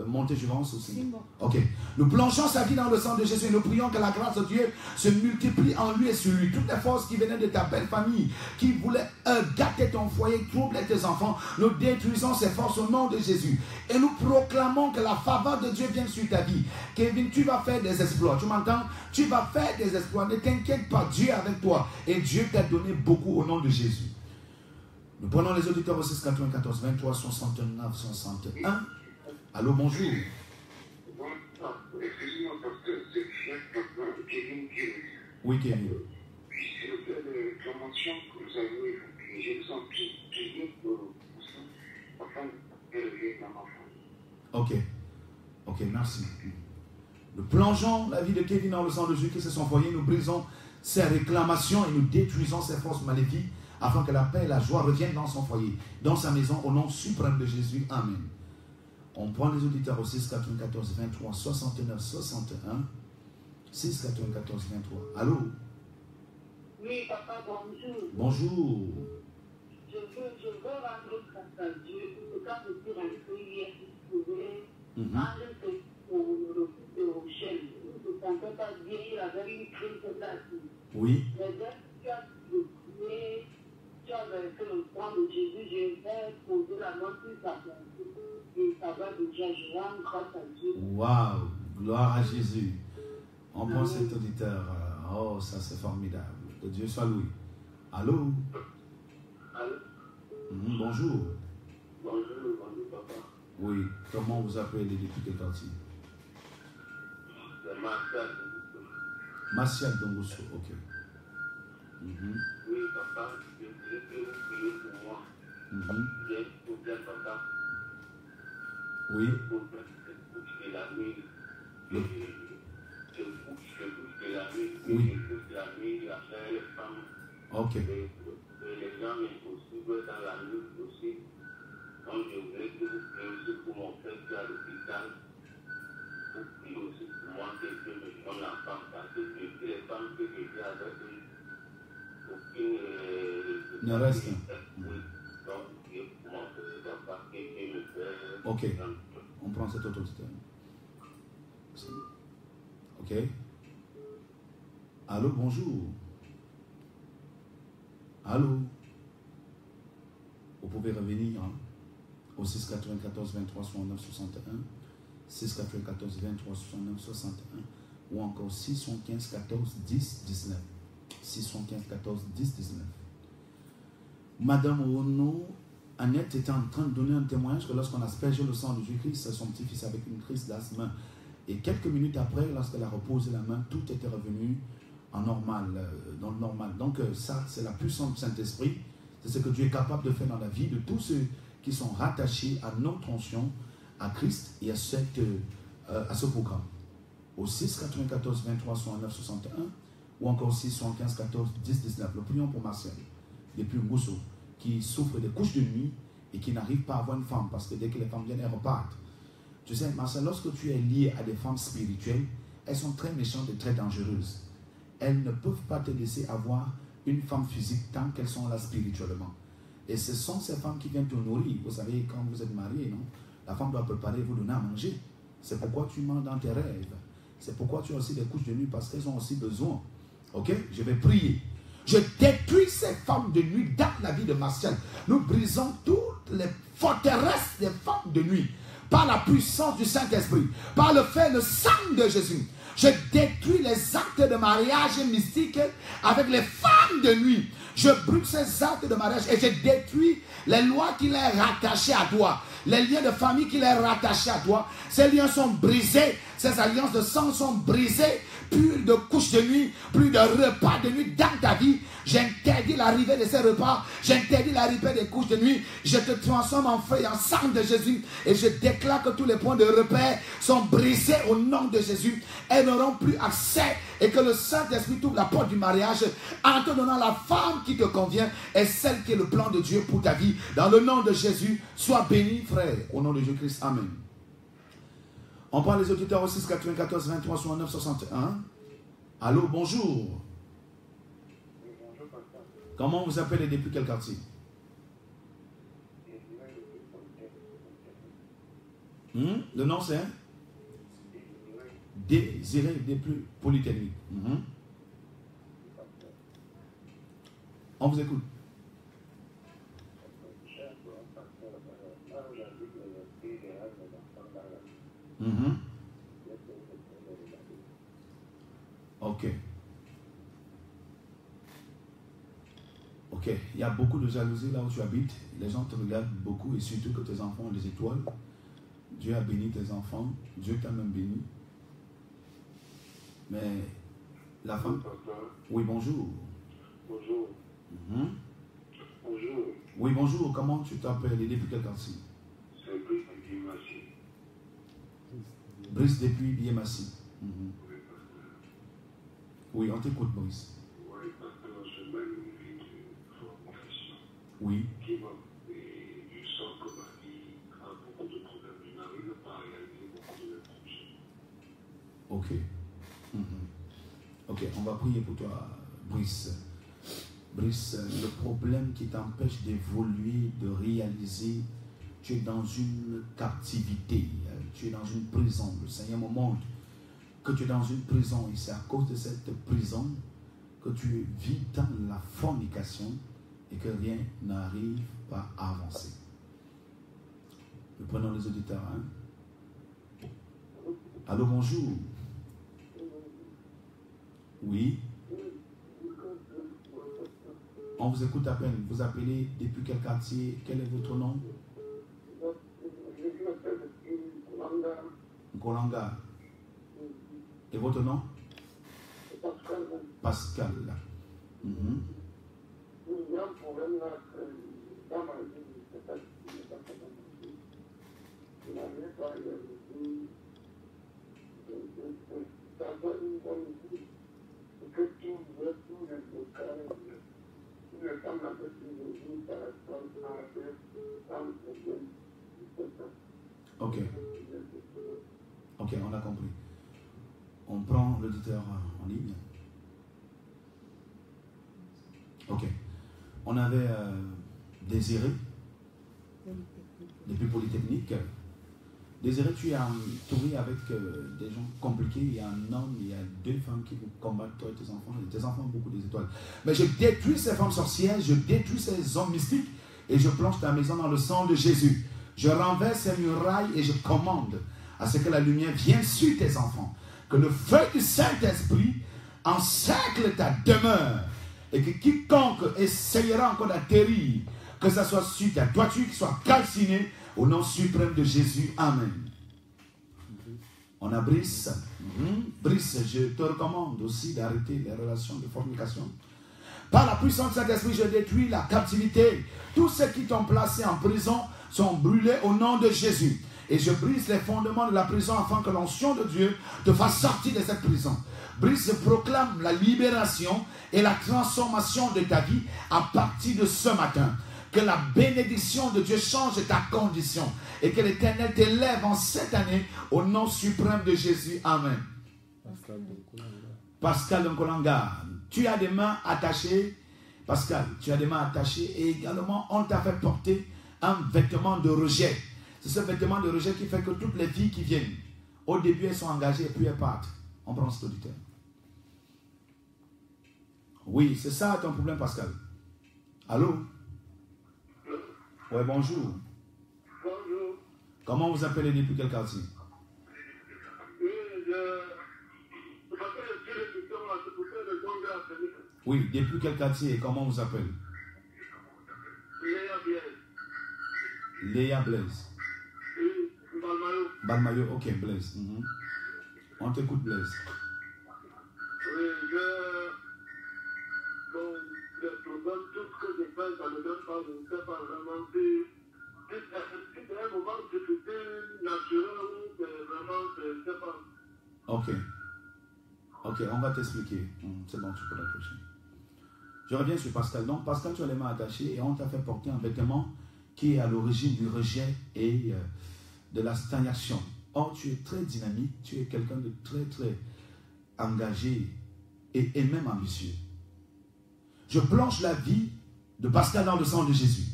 Montejurance aussi. Ok. Nous plongeons sa vie dans le sang de Jésus et nous prions que la grâce de Dieu se multiplie en lui et sur lui. Toutes les forces qui venaient de ta belle famille, qui voulaient gâter ton foyer, troubler tes enfants, nous détruisons ces forces au nom de Jésus. Et nous proclamons que la faveur de Dieu vient sur ta vie. Kevin, tu vas faire des exploits. Tu m'entends? Tu vas faire des exploits. Ne t'inquiète pas, Dieu est avec toi. Et Dieu t'a donné beaucoup au nom de Jésus. Nous prenons les auditeurs au 6 94 23 69 61. Allô, bonjour. Excusez-moi parce que c'est Kevin Dieu. Oui, Kevin. Puis c'est le fait de réclamation que vous avez, je vous en prie pour ça, afin d'élever mon enfant. Ok, merci. Nous plongeons la vie de Kevin dans le sang de Jésus, que c'est son foyer. Nous brisons ses réclamations et nous détruisons ses forces maléfiques afin que la paix et la joie reviennent dans son foyer, dans sa maison, au nom suprême de Jésus. Amen. On prend les auditeurs au 6 94 23 69 61. 6 94 23. Allô? Oui, papa, bonjour. Bonjour. Je veux rendre grâce à Dieu pour que quand je suis rentré hier, je pouvais rendre pour le refus de Rochelle. Je ne me sentais pas bien, il avait une crise de la vie. Oui. Mais dès que tu as prié, tu as versé le sang de Jésus, je vais poser la main sur sa joindre grâce à Dieu. Waouh, gloire à Jésus. On prend cet auditeur. Oh, ça c'est formidable. Que Dieu soit loué. Allô? Allô? Bonjour. Bonjour, papa. Oui, comment vous appelez depuis quel quartier? C'est Martial. Martial Dongosso, ok. Oui, papa, je voulais que vous priez pour moi. J'ai un problème, papa. Oui. Le problème, c'est couche de la nuit. Je couche de la nuit. Oui. Je couche de la nuit, la chair, les femmes. Ok. Les gens m'impossibles dans la nuit aussi. Donc je voulais que vous priez aussi pour mon frère qui est à l'hôpital. Vous priez aussi pour moi que Dieu me donne la femme. Parce que depuis les femmes que je vis avec eux, aucune ne reste. Oui. Donc priez pour moi que je dois pas que Dieu me fait. Ok. On prend cet autre auditeur. Ok. Allô, bonjour. Allô. Vous pouvez revenir au 694 23 69 61, 694 23 69 61 ou encore 615 14 10 19. 615 14 10 19. Madame Ono, Annette était en train de donner un témoignage que lorsqu'on aspergeait le sang de Jésus-Christ, son petit-fils avec une crise d'asthme. Et quelques minutes après, lorsqu'elle a reposé la main, tout était revenu en normal, dans le normal. Donc ça, c'est la puissance du Saint-Esprit. C'est ce que Dieu est capable de faire dans la vie de tous ceux qui sont rattachés à notre onction, à Christ et à ce programme. Au 6 94 23 69 61 ou encore 6 75 14 10 19. Nous prions pour Martial, depuis Mousso, qui souffre des couches de nuit et qui n'arrive pas à avoir une femme parce que dès que les femmes viennent, elles repartent. Tu sais, Marcel, lorsque tu es lié à des femmes spirituelles, elles sont très méchantes et très dangereuses. Elles ne peuvent pas te laisser avoir une femme physique tant qu'elles sont là spirituellement. Et ce sont ces femmes qui viennent te nourrir. Vous savez, quand vous êtes marié, non? La femme doit préparer et vous donner à manger. C'est pourquoi tu manges dans tes rêves. C'est pourquoi tu as aussi des couches de nuit parce qu'elles ont aussi besoin. Ok? Je vais prier. Je détruis ces femmes de nuit dans la vie de Martial. Nous brisons toutes les forteresses des femmes de nuit. Par la puissance du Saint-Esprit, par le sang de Jésus. Je détruis les actes de mariage mystiques avec les femmes de nuit. Je brûle ces actes de mariage et je détruis les lois qui les rattachent à toi. Les liens de famille qui les rattachent à toi. Ces liens sont brisés. Ces alliances de sang sont brisées. Plus de couches de nuit, plus de repas de nuit dans ta vie. J'interdis l'arrivée de ces repas. J'interdis l'arrivée des couches de nuit. Je te transforme en feu et en sang de Jésus. Et je déclare que tous les points de repère sont brisés au nom de Jésus. Elles n'auront plus accès. Et que le Saint-Esprit t'ouvre la porte du mariage en te donnant la femme qui te convient et celle qui est le plan de Dieu pour ta vie. Dans le nom de Jésus, sois béni, frère. Au nom de Jésus-Christ. Amen. On prend les auditeurs au 6 94 23 69 61. Allô, bonjour. Bonjour, papa. Comment vous appelez depuis quel quartier? Le nom c'est Désiré depuis Polytechnique. On vous écoute. Ok. Ok. Il y a beaucoup de jalousie là où tu habites. Les gens te regardent beaucoup et surtout que tes enfants ont des étoiles. Dieu a béni tes enfants. Dieu t'a même béni. Mais la femme... Oui, bonjour. Bonjour. Bonjour. Oui, bonjour. Comment tu t'appelles et depuis quel quartier? C'est Brice depuis Biémassi. Brice depuis Biémassi. Oui, on t'écoute, Brice. Oui, parce que je mène une vie de confession. Oui. Qui va, et je sens que ma vie a beaucoup de problèmes. Je n'arrive pas à réaliser beaucoup de mes projets. Ok. Ok, on va prier pour toi, Brice. Brice, le problème qui t'empêche d'évoluer, de réaliser, tu es dans une captivité, tu es dans une prison. Le Seigneur me montre que tu es dans une prison et c'est à cause de cette prison que tu vis dans la fornication et que rien n'arrive pas à avancer. Nous prenons les auditeurs. Allô, bonjour. Oui. On vous écoute à peine. Vous appelez depuis quel quartier? Quel est votre nom? Kolanga. Et votre nom? Pascal. Ok. Ok, on a compris. On prend l'auditeur en ligne. Ok. On avait Désiré, depuis Polytechnique. Désiré, tu es entouré avec des gens compliqués. Il y a un homme, il y a deux femmes qui vous combattent, toi et tes enfants. Et tes enfants ont beaucoup des étoiles. Mais je détruis ces femmes sorcières, je détruis ces hommes mystiques et je plonge ta maison dans le sang de Jésus. Je renverse ces murailles et je commande à ce que la lumière vienne sur tes enfants. Que le feu du Saint-Esprit encercle ta demeure. Et que quiconque essayera encore d'atterrir, que ça soit sur ta toiture, qui soit calciné au nom suprême de Jésus. Amen. On a Brice. Brice, je te recommande aussi d'arrêter les relations de fornication. Par la puissance de Saint-Esprit, je détruis la captivité. Tous ceux qui t'ont placé en prison sont brûlés au nom de Jésus. Et je brise les fondements de la prison afin que l'onction de Dieu te fasse sortir de cette prison. Brise, je proclame la libération et la transformation de ta vie à partir de ce matin. Que la bénédiction de Dieu change ta condition et que l'Éternel t'élève en cette année au nom suprême de Jésus. Amen. Pascal Nkolanga, tu as des mains attachées. Pascal, tu as des mains attachées et également on t'a fait porter un vêtement de rejet. C'est ce vêtement de rejet qui fait que toutes les filles qui viennent, au début elles sont engagées et puis elles partent. On prend cet auditeur. Oui, c'est ça ton problème, Pascal. Allô? Oui, bonjour. Bonjour. Comment vous appelez depuis quel quartier? Oui, depuis quel quartier et comment vous appelez? Léa Blaise. Léa Blaise. Oui, Balmayo. Balmayo, ok, Blaise. On t'écoute, Blaise. Oui, bon, le problème, tout ce que je fais, ça ne donne pas, je ne sais pas vraiment si c'est un moment de difficulté naturelle ou c'est vraiment, je ne sais pas. Ok. Ok, on va t'expliquer. C'est bon, tu peux raccrocher. Je reviens sur Pascal. Donc, Pascal, tu as les mains attachées et on t'a fait porter un vêtement qui est à l'origine du rejet et de la stagnation. Or, tu es très dynamique, tu es quelqu'un de très, très engagé et même ambitieux. Je plonge la vie de Pascal dans le sang de Jésus.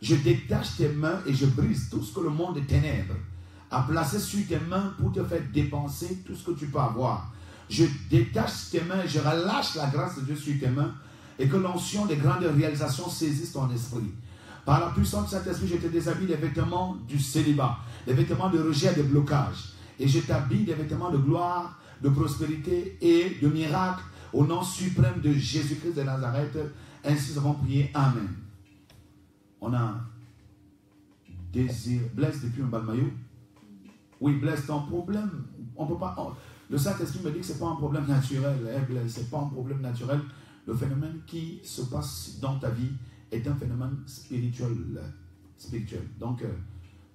Je détache tes mains et je brise tout ce que le monde des ténèbres a placé sur tes mains pour te faire dépenser tout ce que tu peux avoir. Je détache tes mains et je relâche la grâce de Dieu sur tes mains et que l'onction des grandes réalisations saisisse ton esprit. Par la puissance de Saint-Esprit, je te déshabille les vêtements du célibat, les vêtements de rejet et de blocage. Et je t'habille des vêtements de gloire, de prospérité et de miracle au nom suprême de Jésus-Christ de Nazareth. Ainsi nous avons prié. Amen. On a Blaise depuis un Balmayo. Oui, Blaise, ton problème, on peut pas. Le Saint-Esprit me dit que ce n'est pas un problème naturel. Blaise, ce n'est pas un problème naturel. Le phénomène qui se passe dans ta vie est un phénomène spirituel. Donc,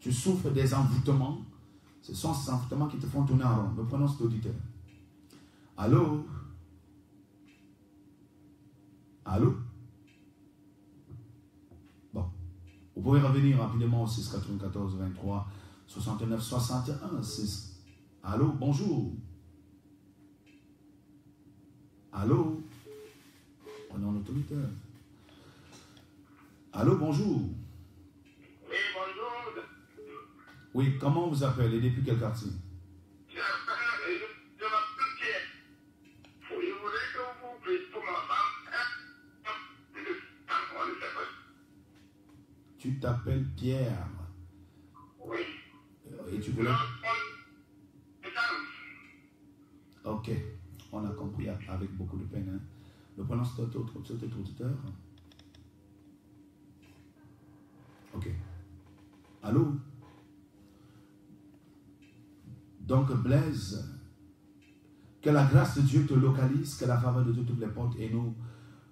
tu souffres des envoûtements. Ce sont ces envoûtements qui te font tourner en rond. Nous prenons cet auditeur. Allô? Allô? Bon. Vous pouvez revenir rapidement au 6 94 23 69 61 6. Allô? Bonjour. Allô? On est en autoritaire. Allô, bonjour. Oui, bonjour. Oui, comment vous appelez? Depuis quel quartier? Je m'appelle Pierre. Je voudrais que vous priez pour ma femme. Tu t'appelles Pierre. Oui. Et tu voulais... Ok, on a compris avec beaucoup de peine. Hein. Le prénom, c'est cet auditeur. Ok. Allô? Donc, Blaise, que la grâce de Dieu te localise, que la faveur de Dieu t'ouvre les portes, et nous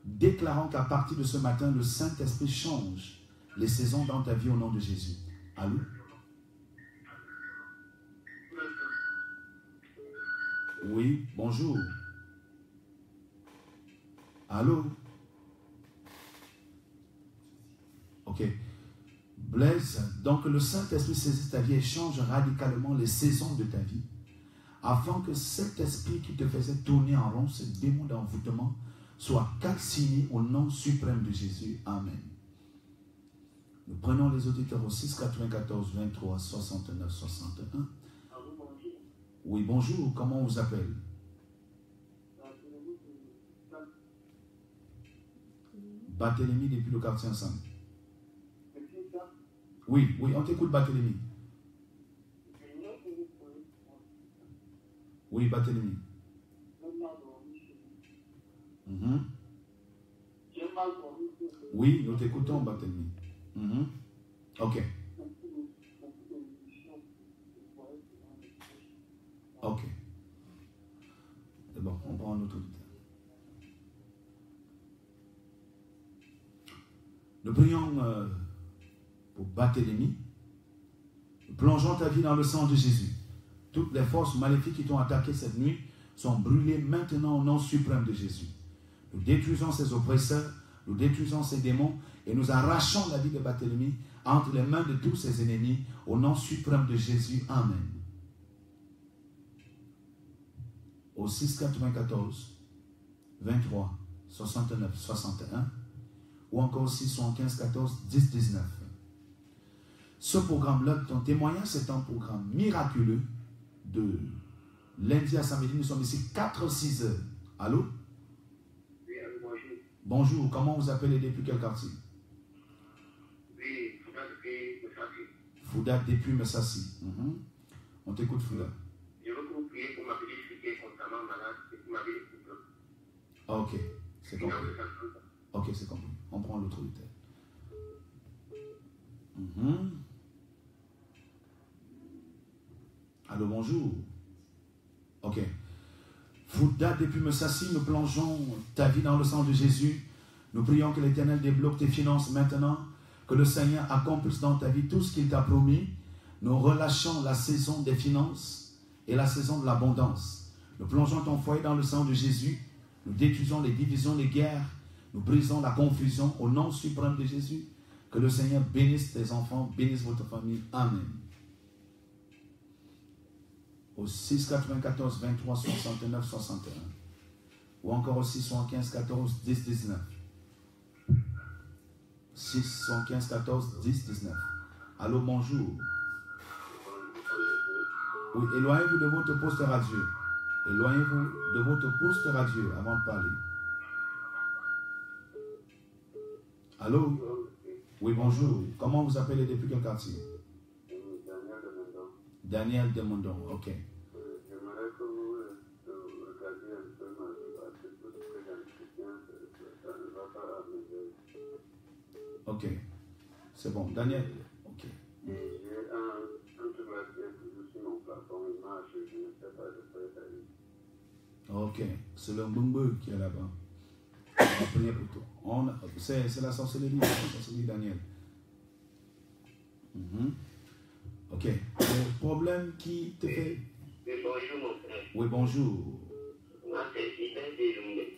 déclarons qu'à partir de ce matin, le Saint-Esprit change les saisons dans ta vie au nom de Jésus. Allô? Oui, bonjour. Allô? Ok. Blaise, donc le Saint-Esprit saisit ta vie et change radicalement les saisons de ta vie, afin que cet esprit qui te faisait tourner en rond, ce démon d'envoûtement, soit calciné au nom suprême de Jésus. Amen. Nous prenons les auditeurs au 6 94 23 69 61. Oui, bonjour. Comment on vous appelle? Barthélemy depuis le quartier ensemble. Oui, oui, on t'écoute, Barthélemy. Oui, Barthélemy. Oui, nous t'écoutons, Barthélemy. Ok. Ok. C'est bon, on prend un autre auditeur. Nous prions pour Barthélemy. Nous plongeons ta vie dans le sang de Jésus. Toutes les forces maléfiques qui t'ont attaqué cette nuit sont brûlées maintenant au nom suprême de Jésus. Nous détruisons ces oppresseurs, nous détruisons ces démons et nous arrachons la vie de Barthélemy entre les mains de tous ses ennemis au nom suprême de Jésus. Amen. Au 6 94 23 69 61 ou encore 6 75 14 10 19. Ce programme-là, ton témoignage, c'est un programme miraculeux de lundi à samedi. Nous sommes ici 4-6 heures. Allô? Oui, allô, bonjour. Bonjour, comment vous appelez depuis quel quartier? Oui, Fouda depuis Messassi. Fouda depuis Messassi. On t'écoute, Fouda. Je veux que vous priez pour ma petite fille qui est constamment malade et pour ma petite fille. Ok, c'est compris. Ok, c'est compris. On prend l'autre auditeur. Allô, bonjour. Ok. Fouda depuis Messassi, nous plongeons ta vie dans le sang de Jésus. Nous prions que l'Éternel débloque tes finances maintenant, que le Seigneur accomplisse dans ta vie tout ce qu'il t'a promis. Nous relâchons la saison des finances et la saison de l'abondance. Nous plongeons ton foyer dans le sang de Jésus. Nous détruisons les divisions, les guerres. Nous brisons la confusion au nom suprême de Jésus. Que le Seigneur bénisse tes enfants, bénisse votre famille. Amen. Au 6 94 23 69 61 ou encore au 6 75 14 10 19. 6 75 14 10 19. Allô, bonjour. Oui, éloignez-vous de votre poste radieux. Éloignez-vous de votre poste radieux avant de parler. Allô? Oui, bonjour. Comment vous appelez depuis quel quartier? Daniel Demondon, ok. J'aimerais que vous regardiez un peu ma vie parce que tout ce que j'entretien, ça ne va pas à mes yeux. Ok. C'est bon. Daniel, ok. Et j'ai un truc qui est toujours sur mon plafond, il marche, je ne sais pas de quoi ça dit. Ok. C'est le Mbumbe qui est là-bas. On va prier pour toi. C'est la sorcellerie, Daniel. Ok. Le problème qui te fait... Oui, bonjour mon frère. Oui, bonjour. Moi, c'est Fidèle de Lumden.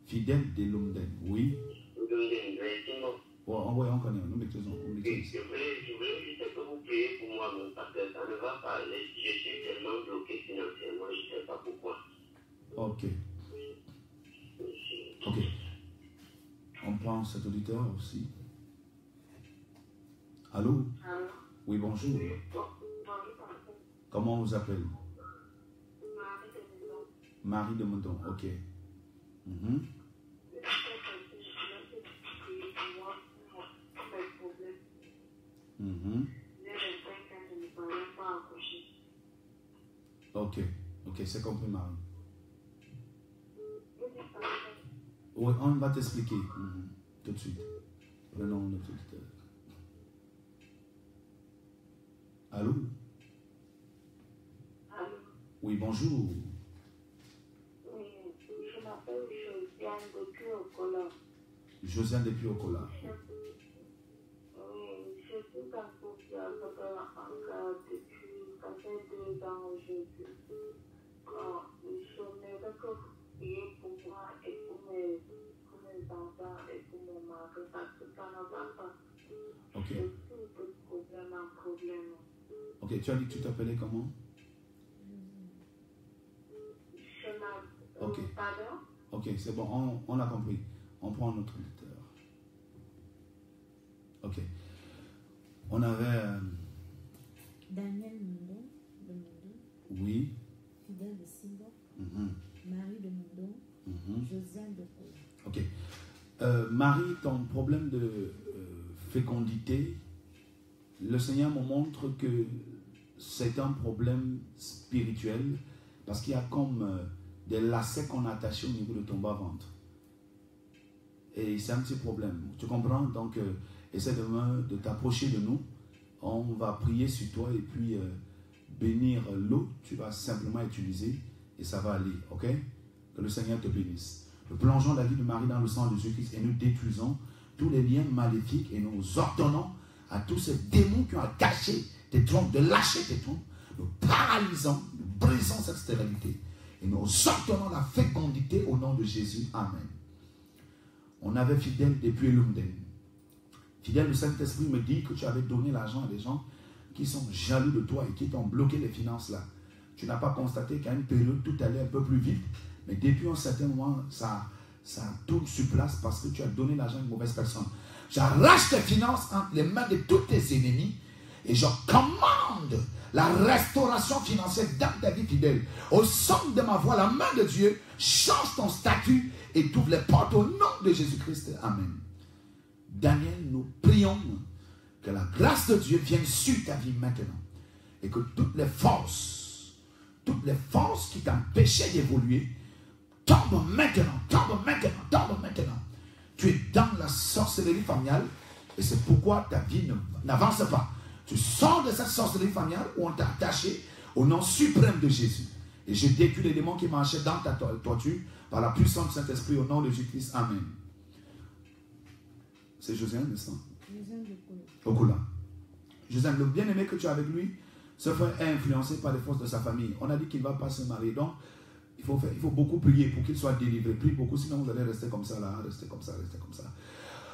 Fidèle de Lumden, oui. Lumden, Simon. Oui, on connaît, nous maîtrisons. Je voulais juste que vous priez pour moi, parce que ça ne va pas. Je suis tellement bloqué financièrement, je ne sais pas pourquoi. Ok. Ok. On prend cet auditeur aussi. Allô? Allô? Oui, bonjour. Bonjour. Comment on vous appelle? Marie de Maison. Marie de Mouton, ok. Ok, ok, c'est compris, Marie. Oui, on va t'expliquer tout de suite. Prenons notre auditeur. Allô? Allô? Oui, bonjour. Oui, je m'appelle Josiane depuis Okola. Josiane depuis Okola. Oui, je suis en couple avec un gars depuis, ça fait 2 ans aujourd'hui. Je n'aimerais que vous prier pour moi et pour mes enfants et pour mon mari parce que ça ne va pas. Ok. Je suis de problème en problème. Ok, tu as dit que tu t'appelais comment? Ok. Pardon? Ok, c'est bon, on l'a compris. On prend notre auditeur. Ok. On avait... Daniel Mondon de Mondon. Oui. Fidèle de Simbo. Mm-hmm. Marie de Mondon. Mm-hmm. Josiane de Paul. Ok. Marie, ton problème de fécondité, le Seigneur me montre que c'est un problème spirituel parce qu'il y a comme des lacets qu'on a attachés au niveau de ton bas-ventre. Et c'est un petit problème. Tu comprends? Donc, essaie de t'approcher de nous. On va prier sur toi et puis bénir l'eau. Tu vas simplement utiliser et ça va aller. Ok? Que le Seigneur te bénisse. Nous plongeons la vie de Marie dans le sang de Jésus-Christ et nous détruisons tous les liens maléfiques et nous ordonnons à tous ces démons qui ont attaché tes trompes de lâcher tes trompes. Nous paralysons, nous brisons cette stérilité et nous ordonnons la fécondité au nom de Jésus. Amen. On avait Fidèle depuis Lumden. Fidèle, le Saint-Esprit me dit que tu avais donné l'argent à des gens qui sont jaloux de toi et qui t'ont bloqué les finances là. Tu n'as pas constaté qu'à une période tout allait un peu plus vite, mais depuis un certain moment, ça tourne sur place parce que tu as donné l'argent à une mauvaise personne. J'arrache tes finances entre les mains de tous tes ennemis et je commande la restauration financière dans ta vie fidèle. Au son de ma voix, la main de Dieu change ton statut et t'ouvre les portes au nom de Jésus-Christ. Amen. Daniel, nous prions que la grâce de Dieu vienne sur ta vie maintenant et que toutes les forces qui t'empêchaient d'évoluer tombent maintenant. Tu es dans la sorcellerie familiale et c'est pourquoi ta vie n'avance pas. Tu sors de cette sorcellerie familiale où on t'a attaché au nom suprême de Jésus. Et je détruis les démons qui marchaient dans ta toiture par la puissance du Saint-Esprit au nom de Jésus-Christ. Amen. C'est Josiane, n'est-ce pas? Josiane de Okola. Josiane, le bien-aimé que tu as avec lui, ce frère est influencé par les forces de sa famille. On a dit qu'il ne va pas se marier. Donc, il faut beaucoup prier pour qu'il soit délivré. Prie beaucoup, sinon vous allez rester comme ça là, rester comme ça.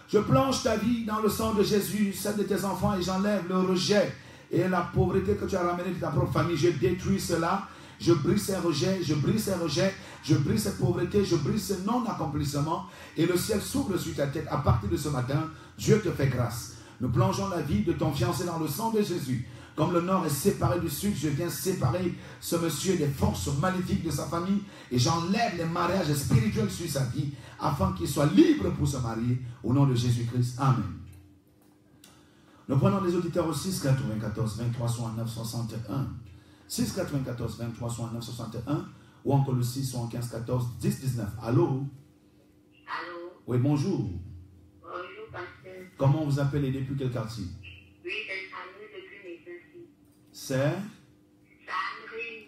Je plonge ta vie dans le sang de Jésus, celle de tes enfants, et j'enlève le rejet et la pauvreté que tu as ramené de ta propre famille. Je détruis cela. Je brise ces rejets, je brise cette pauvreté, je brise ce non-accomplissement et le ciel s'ouvre sur ta tête. À partir de ce matin, Dieu te fait grâce. Nous plongeons la vie de ton fiancé dans le sang de Jésus. Comme le nord est séparé du sud, je viens séparer ce monsieur des forces maléfiques de sa famille et j'enlève les mariages spirituels sur sa vie afin qu'il soit libre pour se marier au nom de Jésus-Christ. Amen. Nous prenons les auditeurs au 6 94 23 69 61. 6 94 23 69 61 ou encore le 6 75 14 10 19. Allô? Allô? Oui, bonjour. Bonjour, pasteur. Comment vous appelez depuis quel quartier? Oui, c'est Sandrine depuis Messassi. C'est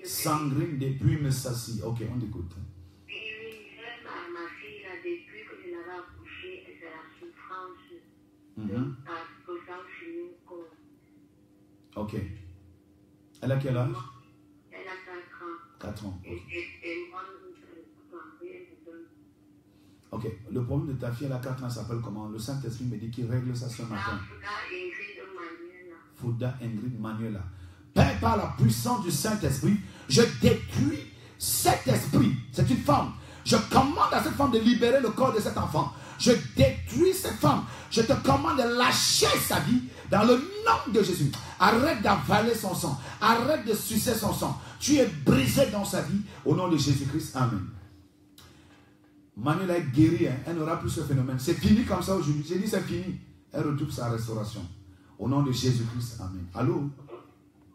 Sandrine depuis Messassi. Ok, on écoute. Oui, j'ai ma fille là, depuis que je l'avais accouchée, c'est la souffrance de la chez nous. Ok. Elle a quel âge? Elle a 4 ans. 4 ans. Et moi, Ok. Le problème de ta fille, elle a 4 ans, elle s'appelle comment? Le Saint-Esprit me dit qu'il règle ça ce matin. Fouda Ingrid Manuela. Père, par la puissance du Saint-Esprit, je détruis cet esprit. C'est une femme. Je commande à cette femme de libérer le corps de cet enfant. Je détruis cette femme. Je te commande de lâcher sa vie dans le nom de Jésus. Arrête d'avaler son sang. Arrête de sucer son sang. Tu es brisé dans sa vie au nom de Jésus-Christ. Amen. Manuela est guérie. Elle n'aura plus ce phénomène. C'est fini comme ça aujourd'hui. J'ai dit c'est fini. Elle retrouve sa restauration. Au nom de Jésus-Christ. Amen. Allô?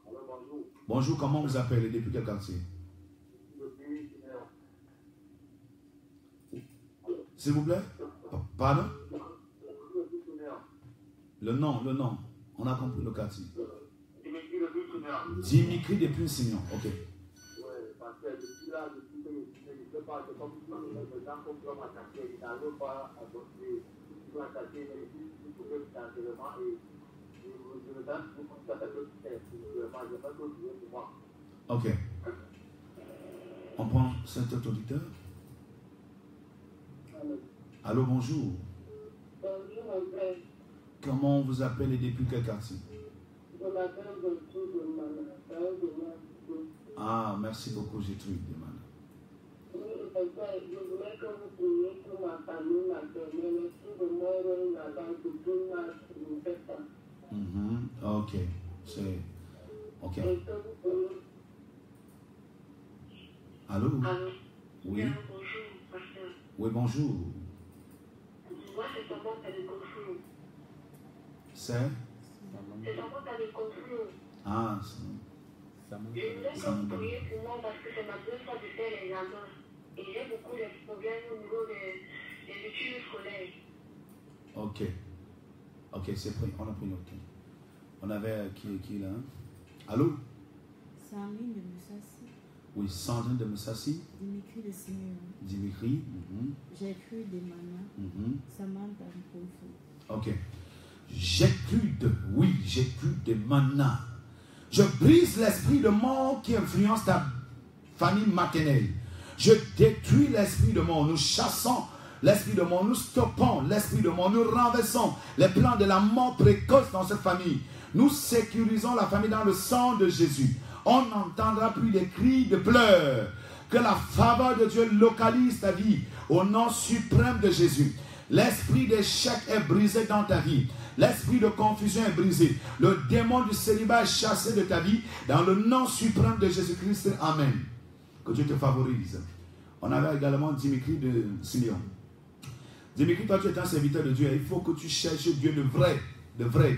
Bonjour. Bonjour, comment vous appelez? Depuis quel quartier? S'il vous plaît? Pardon? Le nom. On a compris le quartier. Dimitri de Pune-Signon. Ok. Parce que depuis là, depuis que je ne sais pas, c'est comme si les gens comprennent ma quartier, ils n'arrivent pas à donner ma quartier, mais ils pouvaient financièrement et je me donne beaucoup de capacités. Je n'ai pas d'autre idée pour moi. Ok. On prend cet auditeur. Allô, bonjour. Bonjour, mon frère. Comment vous appelez et depuis quel quartier? Je m'appelle Gertrude de Mana. Ah, merci beaucoup, Gertrude de Mana. Oui, je voulais que vous priez pour ma famille maternelle. Si je meurs là-bas, je ne fais pas. Ok. C'est... Ok. Et que vous priez. Allô? Allô? Oui. Bonjour, pasteur. Oui, bonjour. Moi, c'est seulement t'as des conflits. C'est? C'est seulement t'as des conflits. Ah, Je voulais que vous priez pour moi parce que c'est ma deuxième fois de faire les examens. Et j'ai beaucoup de problèmes au niveau des études scolaires. ok. Ok, c'est pris. On a pris notre temps. On avait qui là? Allô? Sandrine de Moussassi. Oui, Sandrine de Moussassi. Dimitri de Simeon. Dimitri. Gertrude de Mana. Samantha de Kolfo. Ok. Gertrude de Mana. Je brise l'esprit de mort qui influence ta famille maternelle. Je détruis l'esprit de mort. Nous chassons l'esprit de mort. Nous stoppons l'esprit de mort. Nous renversons les plans de la mort précoce dans cette famille. Nous sécurisons la famille dans le sang de Jésus. On n'entendra plus des cris de pleurs. Que la faveur de Dieu localise ta vie au nom suprême de Jésus. L'esprit d'échec est brisé dans ta vie. L'esprit de confusion est brisé. Le démon du célibat est chassé de ta vie dans le nom suprême de Jésus-Christ. Amen. Que Dieu te favorise. On avait également Dimitri de Simeon. Dimitri, toi tu es un serviteur de Dieu. Il faut que tu cherches Dieu de vrai. De vrai.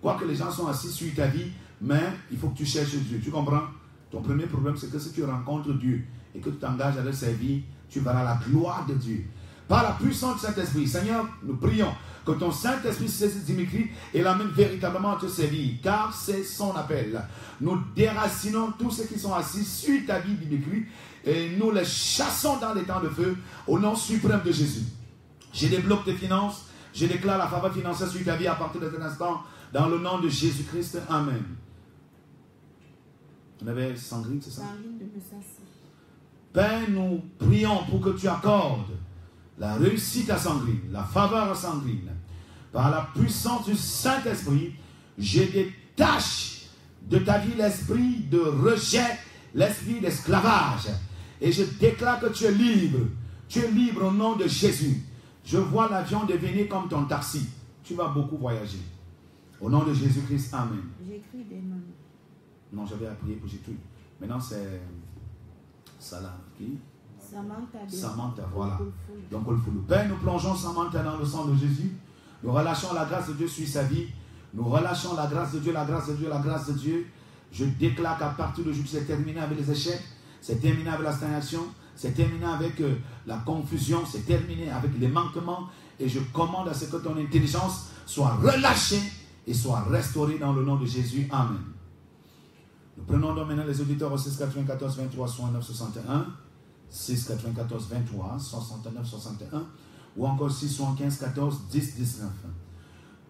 Quoique les gens sont assis sur ta vie, mais il faut que tu cherches Dieu. Tu comprends? Ton premier problème, c'est que si tu rencontres Dieu et que tu t'engages à le servir, tu verras la gloire de Dieu. Par la puissance de Saint-Esprit, Seigneur, nous prions que ton Saint-Esprit saisisse Dimitri et l'amène véritablement à te servir, car c'est son appel. Nous déracinons tous ceux qui sont assis sur ta vie, Dimitri, et nous les chassons dans les temps de feu au nom suprême de Jésus. Je débloque tes finances, je déclare la faveur financière sur ta vie à partir de cet instant, dans le nom de Jésus-Christ. Amen. On avait Sandrine, c'est ça? Sandrine de Moussassi. Père, nous prions pour que tu accordes la réussite à Sandrine, la faveur à Sandrine. Par la puissance du Saint-Esprit, je détache de ta vie l'esprit de rejet, l'esprit d'esclavage. Et je déclare que tu es libre. Tu es libre au nom de Jésus. Je vois l'avion devenir comme ton taxi. Tu vas beaucoup voyager. Au nom de Jésus-Christ, Amen. J'écris des mains. Non, j'avais appris pour Jésus. Maintenant, c'est Salah. Qui? Samantha, voilà. Donc, Père, nous plongeons Samantha dans le sang de Jésus. Nous relâchons la grâce de Dieu sur sa vie. Nous relâchons la grâce de Dieu, la grâce de Dieu, la grâce de Dieu. Je déclare qu'à partir d'aujourd'hui, c'est terminé avec les échecs. C'est terminé avec la stagnation. C'est terminé avec la confusion. C'est terminé avec les manquements. Et je commande à ce que ton intelligence soit relâchée et soit restaurée dans le nom de Jésus. Amen. Nous prenons donc maintenant les auditeurs au 6 94 23 69 61. 6 94 23 69 61 ou encore 6 75 14 10 19.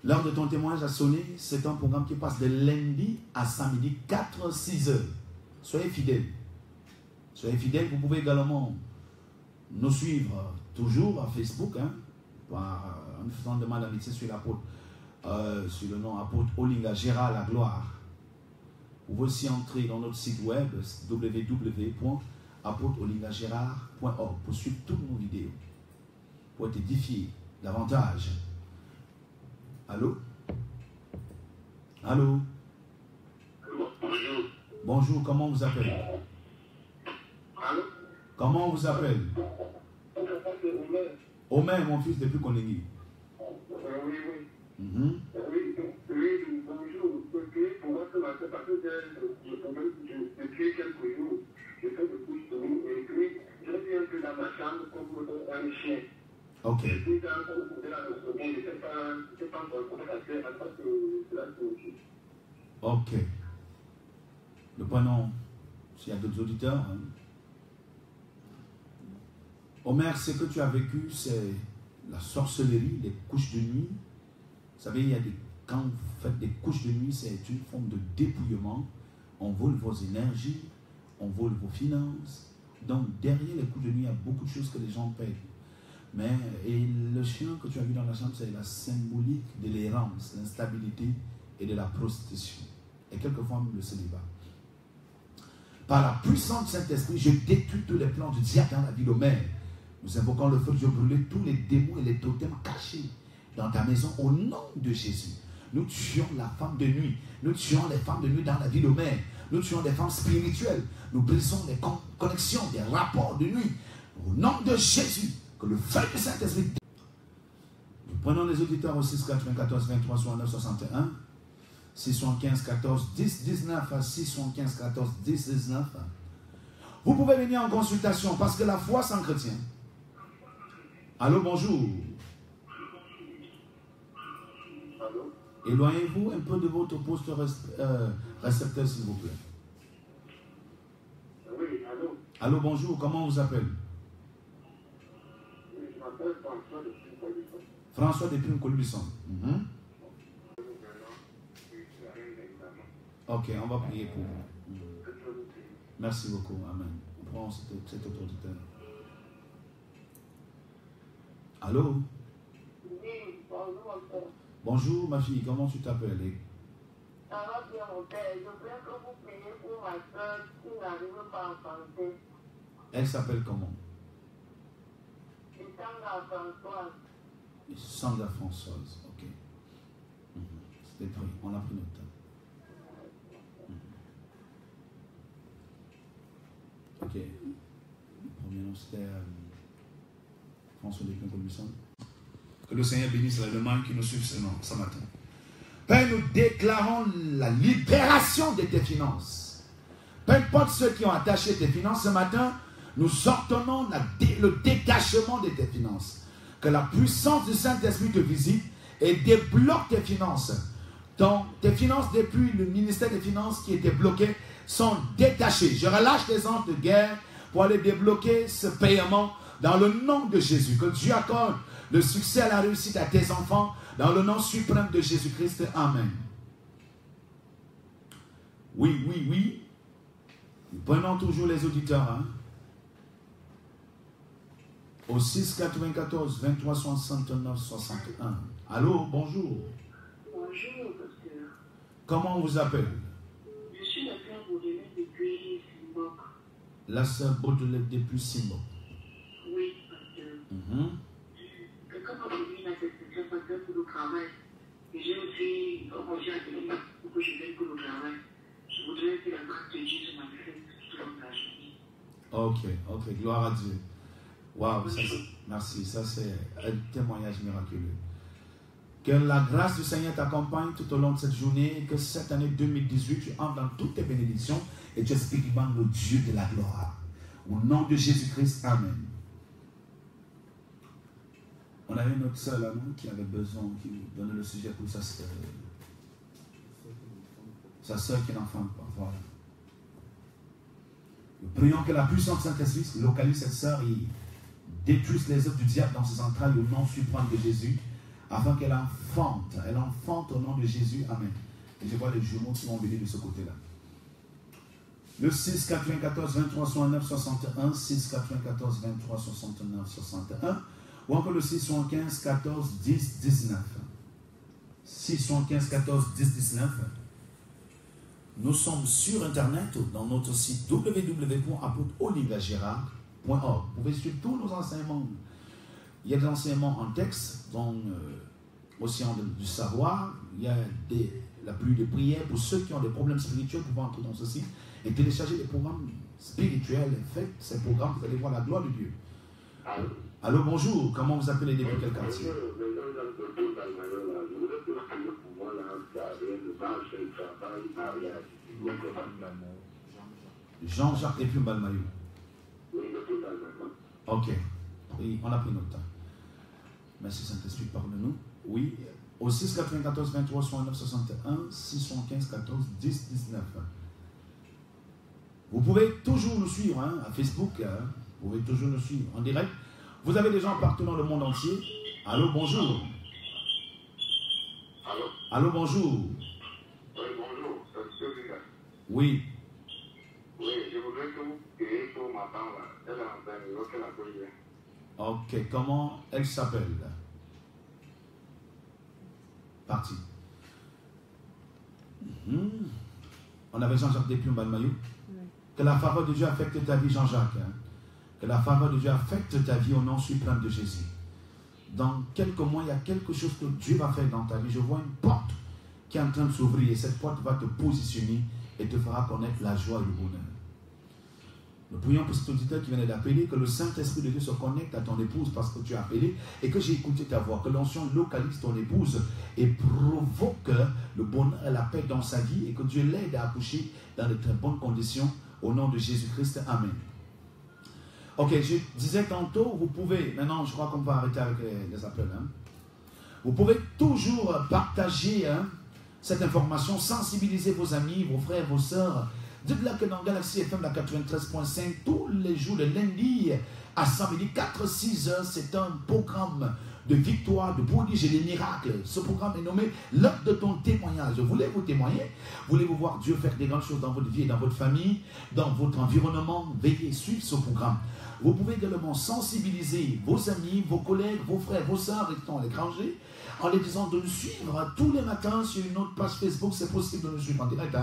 L'heure de ton témoignage a sonné. C'est un programme qui passe de lundi à samedi 4-6 heures. Soyez fidèles. Soyez fidèles. Vous pouvez également nous suivre toujours à Facebook, en faisant demande d'amitié sur l'apôtre, sur le nom apôtre Olinga Gérard la gloire. Vous pouvez aussi entrer dans notre site web www.apôtreolingagérard.org pour suivre toutes nos vidéos, pour être édifié davantage. Allô? Allô? Bonjour. Bonjour, comment on vous appelle? Allô? Comment on vous appelle? Omer, mon fils, depuis qu'on est né. Oui. Oui, bonjour. Pour moi, ce matin, parce que j'ai depuis quelques jours, j'ai fait des couches de nuit et puis j'ai vu un peu dans ma chambre comme un chien. Ok. Ok. Le prénom, s'il y a d'autres auditeurs. Hein. Omer, ce que tu as vécu, c'est la sorcellerie, les couches de nuit. Vous savez, quand vous faites des couches de nuit, c'est une forme de dépouillement. On vole vos énergies, on vole vos finances. Donc, derrière les couches de nuit, il y a beaucoup de choses que les gens payent. Et le chien que tu as vu dans la chambre, c'est la symbolique de l'errance, l'instabilité et de la prostitution. Et quelquefois même le célibat. Par la puissance du Saint-Esprit, je détruis tous les plans du diable dans la vie d'Omer. Nous invoquons le feu de Dieu brûler tous les démons et les totems cachés dans ta maison au nom de Jésus. Nous tuons la femme de nuit. Nous tuons les femmes de nuit dans la vie d'Omer. Nous tuons des femmes spirituelles. Nous brisons les connexions, des rapports de nuit. Au nom de Jésus, que le feu du Saint-Esprit. Nous prenons les auditeurs au 6 94 23 69 61. 675 14 10 19 à 675 14 10 19. Vous pouvez venir en consultation parce que la foi s'entretient. Allô, bonjour. Allô? Éloignez-vous un peu de votre poste récepteur, s'il vous plaît. Oui, allô? Allô, bonjour. Comment on vous appelle? Je m'appelle François de Prim-Colubisson. François de Prim-Colubisson. Ok, on va prier pour vous. Merci beaucoup. Amen. On prend cet autorité. Allô? Oui, bonjour mon père. Bonjour ma fille, comment tu t'appelles? Ça va bien mon père. Je voudrais que vous priez pour ma soeur qui n'arrive pas à enfanter. Elle s'appelle comment? Sandra Françoise. Sandra Françoise, ok. C'était pris, on a pris notre temps. Ok. Le premier nom c'était François de Prim-Colubisson. Que le Seigneur bénisse la demande qui nous suit ce matin. Père, nous déclarons la libération de tes finances. Peu importe ceux qui ont attaché tes finances ce matin, nous ordonnons le détachement de tes finances. Que la puissance du Saint-Esprit te visite et débloque tes finances. Donc, tes finances depuis le ministère des Finances qui était bloqué sont détachées. Je relâche les anges de guerre pour aller débloquer ce paiement dans le nom de Jésus. Que Dieu accorde le succès et la réussite à tes enfants dans le nom suprême de Jésus-Christ. Amen. Oui, oui, oui. Nous prenons toujours les auditeurs. Hein? Au 6 94 23 69 61. Allô, bonjour. Bonjour, docteur. Comment on vous appelle? Je suis la sœur Baudelaire depuis Simbok. La sœur Baudelaire depuis Simbok. Oui, docteur. Quelqu'un m'a donné une attestation pasteur pour le travail. Et j'ai aussi remonté à tenir pour que je vienne pour le travail. Je voudrais que la grâce de Dieu se manifeste tout au long de la journée. Ok, gloire à Dieu. Waouh, merci, ça c'est un témoignage miraculeux. Que la grâce du Seigneur t'accompagne tout au long de cette journée, que cette année 2018, tu entres dans toutes tes bénédictions et tu expliques le Dieu de la gloire. Au nom de Jésus-Christ, Amen. On avait notre sœur là, non, qui avait besoin, qui donnait le sujet pour sa sœur. Sa sœur qui n'enfante pas, voilà. Nous prions que la puissance de Saint-Esprit localise cette sœur et détruise les œuvres du diable dans ses entrailles au nom suprême de Jésus, afin qu'elle enfante. Elle enfante au nom de Jésus. Amen. Et je vois les jumeaux qui vont venir de ce côté-là. Le 6 94 23 69 61, 6 94 23 69 61, ou encore le 6 75 14 10 19. 6 75 14 10 19. Nous sommes sur Internet, dans notre site www.apôtreoliviergérard.org. Vous pouvez suivre tous nos enseignements. Il y a des enseignements en texte, dans l'océan du savoir. Il y a la pluie de prière pour ceux qui ont des problèmes spirituels. Vous pouvez entrer dans ce site et télécharger des programmes spirituels. Faites ces programmes, vous allez voir la gloire de Dieu. Allô, bonjour. Comment vous appelez depuis quel quartier? Jean-Jacques depuis Balmaillot. Ok. Oui, on a pris notre temps. Merci Saint-Esprit, parle-nous. Oui, au 6 94 23 69 61, 6 75 14 10 19. Vous pouvez toujours nous suivre hein, à Facebook, hein, vous pouvez toujours nous suivre en direct. Vous avez des gens partout dans le monde entier. Allô, bonjour. Allô? Allô, bonjour. Oui, bonjour, c'est M. Villa. Oui. Oui, je voudrais que vous priez pour ma femme, là. Elle est en train de bloquer la collière. Ok, comment elle s'appelle? Parti. On avait Jean-Jacques Desplumes Balmayou. Que la faveur de Dieu affecte ta vie, Jean-Jacques. Hein? Que la faveur de Dieu affecte ta vie au nom suprême de Jésus. Dans quelques mois, il y a quelque chose que Dieu va faire dans ta vie. Je vois une porte qui est en train de s'ouvrir et cette porte va te positionner et te fera connaître la joie et le bonheur. Nous prions pour cet auditeur qui venait d'appeler, que le Saint-Esprit de Dieu se connecte à ton épouse parce que tu as appelé et que j'ai écouté ta voix, que l'onction localise ton épouse et provoque le bonheur et la paix dans sa vie et que Dieu l'aide à accoucher dans de très bonnes conditions au nom de Jésus-Christ. Amen. Ok, je disais tantôt, vous pouvez, maintenant je crois qu'on va arrêter avec les appels, hein. Vous pouvez toujours partager cette information, sensibiliser vos amis, vos frères, vos sœurs. Dites-leur que dans Galaxy FM, la 93.5, tous les jours, le lundi à samedi, 4-6 heures, c'est un programme de victoire, de prodiges et de miracles. Ce programme est nommé l'heure de ton témoignage. Voulez-vous témoigner? Voulez-vous voir Dieu faire des grandes choses dans votre vie et dans votre famille, dans votre environnement? Veillez, suivez ce programme. Vous pouvez également sensibiliser vos amis, vos collègues, vos frères, vos sœurs qui sont à l'étranger, en les disant de nous suivre tous les matins sur une autre page Facebook. C'est possible de nous suivre en direct,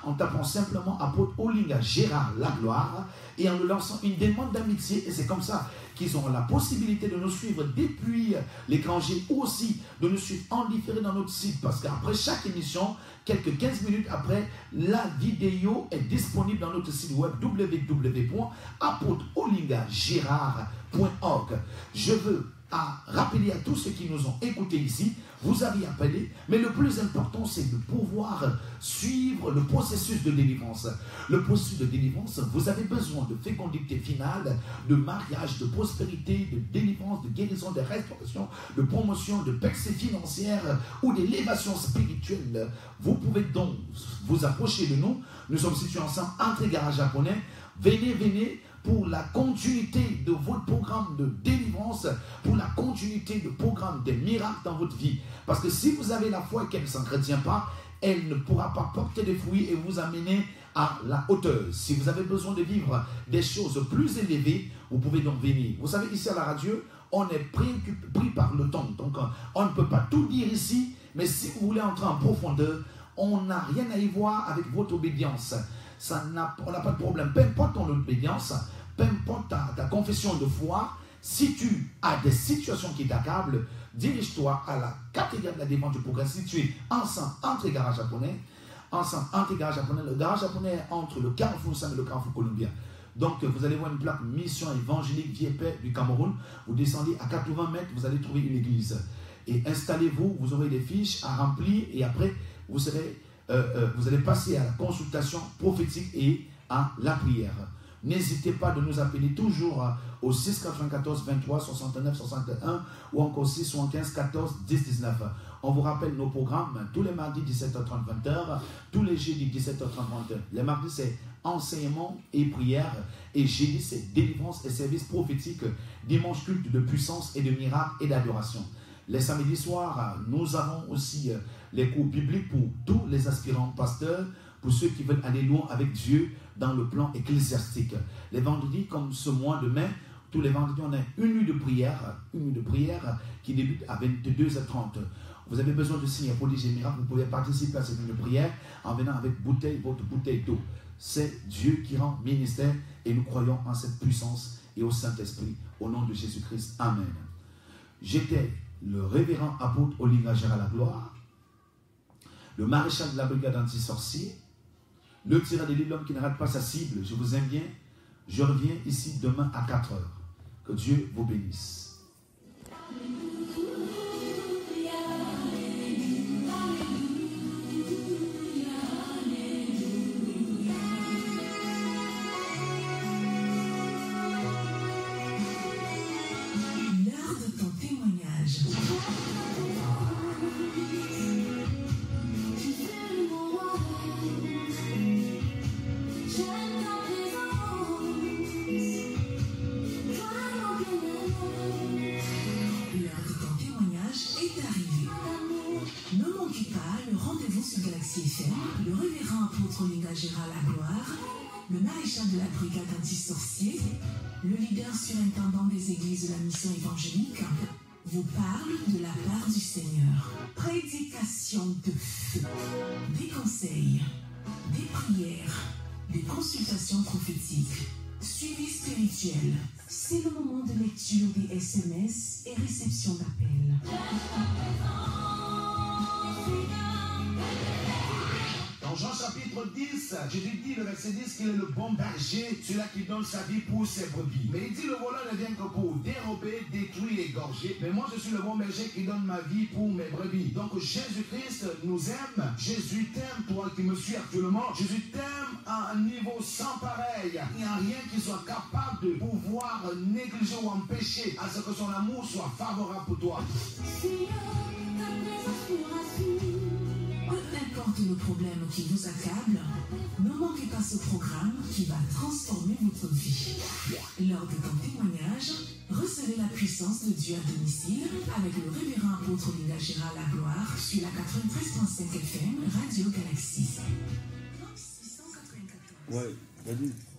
en tapant simplement apôtre Olinga Gérard Lagloire et en nous lançant une demande d'amitié. Et c'est comme ça qu'ils auront la possibilité de nous suivre depuis l'étranger ou aussi de nous suivre en différé dans notre site. Parce qu'après chaque émission, quelques 15 minutes après, la vidéo est disponible dans notre site web www.apôtreolingagérard.org. Je veux rappeler à tous ceux qui nous ont écoutés ici, vous avez appelé, mais le plus important, c'est de pouvoir suivre le processus de délivrance. Le processus de délivrance, vous avez besoin de fécondité finale, de mariage, de prospérité, de délivrance, de guérison, de restauration, de promotion, de percée financière ou d'élévation spirituelle. Vous pouvez donc vous approcher de nous. Nous sommes situés ensemble entre Garage Japonais. Venez pour la continuité de votre programme de délivrance, pour la continuité du programme des miracles dans votre vie. Parce que si vous avez la foi et qu'elle ne s'entretient pas, elle ne pourra pas porter des fruits et vous amener à la hauteur. Si vous avez besoin de vivre des choses plus élevées, vous pouvez donc venir. Vous savez, ici à la radio, on est pris par le temps. Donc, on ne peut pas tout dire ici, mais si vous voulez entrer en profondeur, on n'a rien à y voir avec votre obédience. On n'a pas de problème. Peu importe ton obédience, peu importe ta confession de foi, si tu as des situations qui t'accablent, dirige-toi à la cathédrale de la défense du progrès située ensemble entre les garages japonais. Le garage japonais est entre le Carrefour Sam et le Carrefour Columbia. Donc vous allez voir une plaque Mission évangélique Vie et Paix du Cameroun. Vous descendez à 80 mètres, vous allez trouver une église. Et installez-vous, vous aurez des fiches à remplir et après vous allez passer à la consultation prophétique et à la prière. N'hésitez pas de nous appeler toujours au 6 94 23 69 61 ou encore 6 75 14 10 19. On vous rappelle nos programmes tous les mardis 17h30 20h, tous les jeudis 17h30 20h. Les mardis c'est enseignement et prière et jeudi c'est délivrance et service prophétique, dimanche culte de puissance et de miracles et d'adoration. Les samedis soirs, nous avons aussi les cours bibliques pour tous les aspirants pasteurs, pour ceux qui veulent aller loin avec Dieu dans le plan ecclésiastique. Les vendredis, comme ce mois de mai, tous les vendredis, on a une nuit de prière qui débute à 22h30. Vous avez besoin de signes, prodiges et miracles, vous pouvez participer à cette nuit de prière en venant avec votre bouteille d'eau. C'est Dieu qui rend ministère et nous croyons en cette puissance et au Saint-Esprit, au nom de Jésus-Christ. Amen. J'étais le révérend apôtre Olinga Gérard Lagloire, le maréchal de la brigade anti-sorcier, le tireur de l'homme qui ne rate pas sa cible. Je vous aime bien. Je reviens ici demain à 4h. Que Dieu vous bénisse. L'heure de ton témoignage. Mercier, le leader surintendant des églises de la mission évangélique, vous parle de la part du Seigneur. Prédication de feu, des conseils, des prières, des consultations prophétiques, suivi spirituel. C'est le moment de lecture des SMS et réception d'appels. Dans Jean chapitre 10, Jésus dit le verset 10 qu'il est le bon berger, celui-là qui donne sa vie pour ses brebis. Mais il dit le voleur ne vient que pour dérober, détruire, égorger. Mais moi je suis le bon berger qui donne ma vie pour mes brebis. Donc Jésus-Christ nous aime. Jésus t'aime, toi qui me suis actuellement. Jésus t'aime à un niveau sans pareil. Il n'y a rien qui soit capable de pouvoir négliger ou empêcher à ce que son amour soit favorable pour toi. Peu importe le problème qui vous accable, ne manquez pas ce programme qui va transformer votre vie. Lors de ton témoignage, recevez la puissance de Dieu à domicile avec le révérend apôtre Linda Gérard Lagloire sur la 93.5 FM Radio Galaxy. Ouais, vas-y.